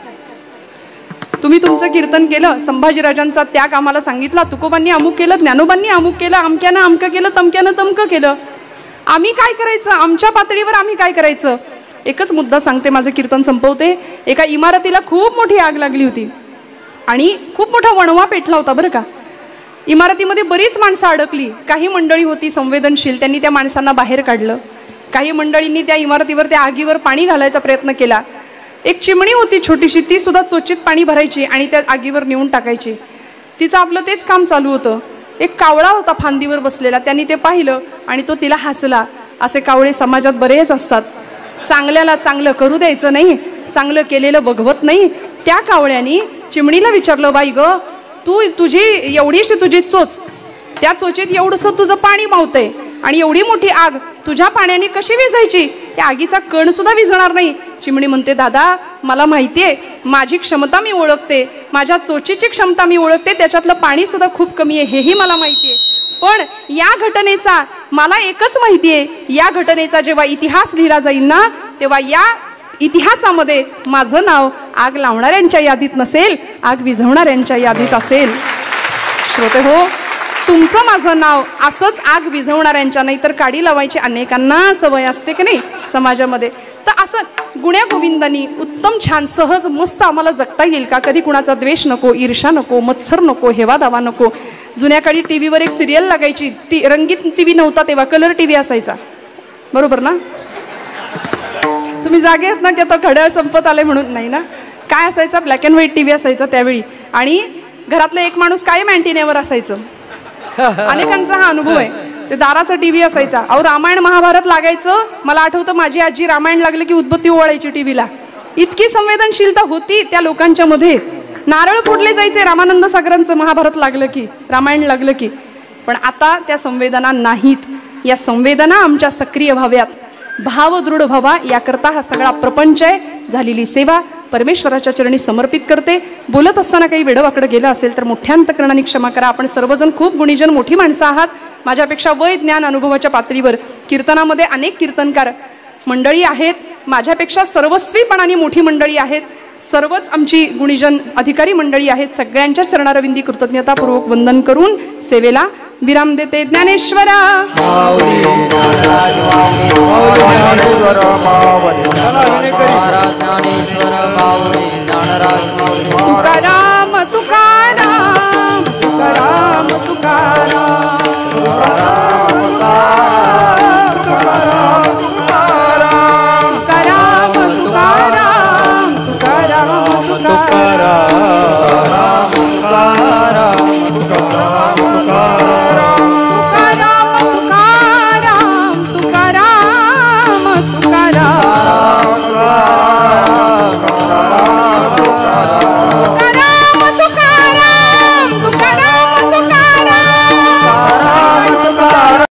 तुम्ही तुमचं कीर्तन केलं, संभाजीराजांचा त्याग आम्हाला सांगितला, तुकोबांनी अमुक केलं, ज्ञानोबांनी अमुक केलं, अमक्यानं अमकं केलं, तमक्यानं तमकं केलं. आम्ही काय करायचं? आमच्या पातळीवर आम्ही काय करायचं? एकच मुद्दा सांगते, माझं कीर्तन संपवते. एका इमारतीला खूप मोठी आग लागली होती आणि खूप मोठा वणवा पेटला होता बरं का. इमारतीमध्ये बरीच माणसं अडकली. काही मंडळी होती संवेदनशील, त्यांनी त्या माणसांना बाहेर काढलं. काही मंडळींनी त्या इमारतीवर, त्या आगीवर पाणी घालायचा प्रयत्न केला. एक चिमणी होती छोटीशी, ती सुद्धा चोचीत पाणी भरायची आणि त्या आगीवर नेऊन टाकायची. तिचं आपलं तेच काम चालू होतं. एक कावळा होता फांदीवर बसलेला, त्यांनी ते पाहिलं आणि तो तिला हसला. असे कावळे समाजात बरेच असतात. चांगल्याला चांगलं करू द्यायचं नाही, चांगलं केलेलं बघवत नाही. त्या कावळ्यानी चिमणीला विचारलं, बाई ग, तुझी एवढीशी तुझी चोच, त्या चोचीत एवढंसं तुझं पाणी मावतंय आणि एवढी मोठी आग तुझ्या पाण्याने कशी विझायची? त्या आगीचा कण सुद्धा विझणार नाही. चिमणी म्हणते, दादा मला माहितीये, माझी क्षमता मी ओळखते, माझ्या चोचीची क्षमता मी ओळखते, त्याच्यातलं पाणी सुद्धा खूप कमी आहे हेही मला माहितीये. पण या घटनेचा मला एकच माहितीये, या घटनेचा जेव्हा इतिहास लिहिला जाईल ना, तेव्हा या इतिहासामध्ये माझं नाव आग लावणाऱ्यांच्या यादीत नसेल, आग विझवणाऱ्यांच्या यादीत असेल. श्रोते हो, तुमचं माझं नाव असंच आग विझवणाऱ्यांच्या, नाही तर काडी लावायची अनेकांना सवय असते की नाही समाजामध्ये. तर असं गुण्या गोविंदांनी उत्तम छान सहज मस्त आम्हाला जगता येईल का? कधी कुणाचा द्वेष नको, ईर्षा नको, मत्सर नको, हेवा दावा नको. जुन्या काळी टी व्हीवर एक सिरियल लागायची, रंगीत टी व्ही नव्हता तेव्हा, कलर टी व्ही असायचा, बरोबर ना? तुम्ही जागे आहेत ना की आता घड्याळ संपत आले म्हणून? नाही ना. काय असायचा? Black and white T V असायचा त्यावेळी, आणि घरातला एक माणूस कायम अँटिनेवर असायचं. अनेकांचा हा अनुभव आहे. ते दाराचा टी व्ही असायचा. अहो, रामायण महाभारत लागायचं. मला आठवतं माझी आजी रामायण लागलं की उदबत्ती ओवाळायची टीव्हीला. इतकी संवेदनशीलता होती त्या लोकांच्या मध्ये. नारळ फोडले जायचे रामानंद सागरांचं महाभारत लागलं की, रामायण लागलं की. पण आता त्या संवेदना नाहीत. या संवेदना आमच्या सक्रिय व्हाव्यात, भाव दृढ व्हावा, याकरता हा सगळा प्रपंच आहे. झालेली सेवा परमेश्वराच्या चरणी समर्पित करते. बोलत असताना काही वेडवाकडं गेलं असेल तर मोठ्या अंतकरणाने क्षमा करा. आपण सर्वजण खूप गुणीजन, मोठी माणसं आहात. माझ्यापेक्षा वय, ज्ञान, अनुभवाच्या पातळीवर कीर्तनामध्ये अनेक कीर्तनकार मंडळी आहेत. माझ्यापेक्षा सर्वस्वीपणाने मोठी मंडळी आहेत. सर्वच आमची गुणीजन अधिकारी मंडळी आहेत. सगळ्यांच्या चरणारविंदी कृतज्ञतापूर्वक वंदन करून सेवेला विराम देते. ज्ञानेश्वरा तुकाराम तुकाराम तुकाराम तुकाराम तुकाराम तुकाराम तुकाराम तुकाराम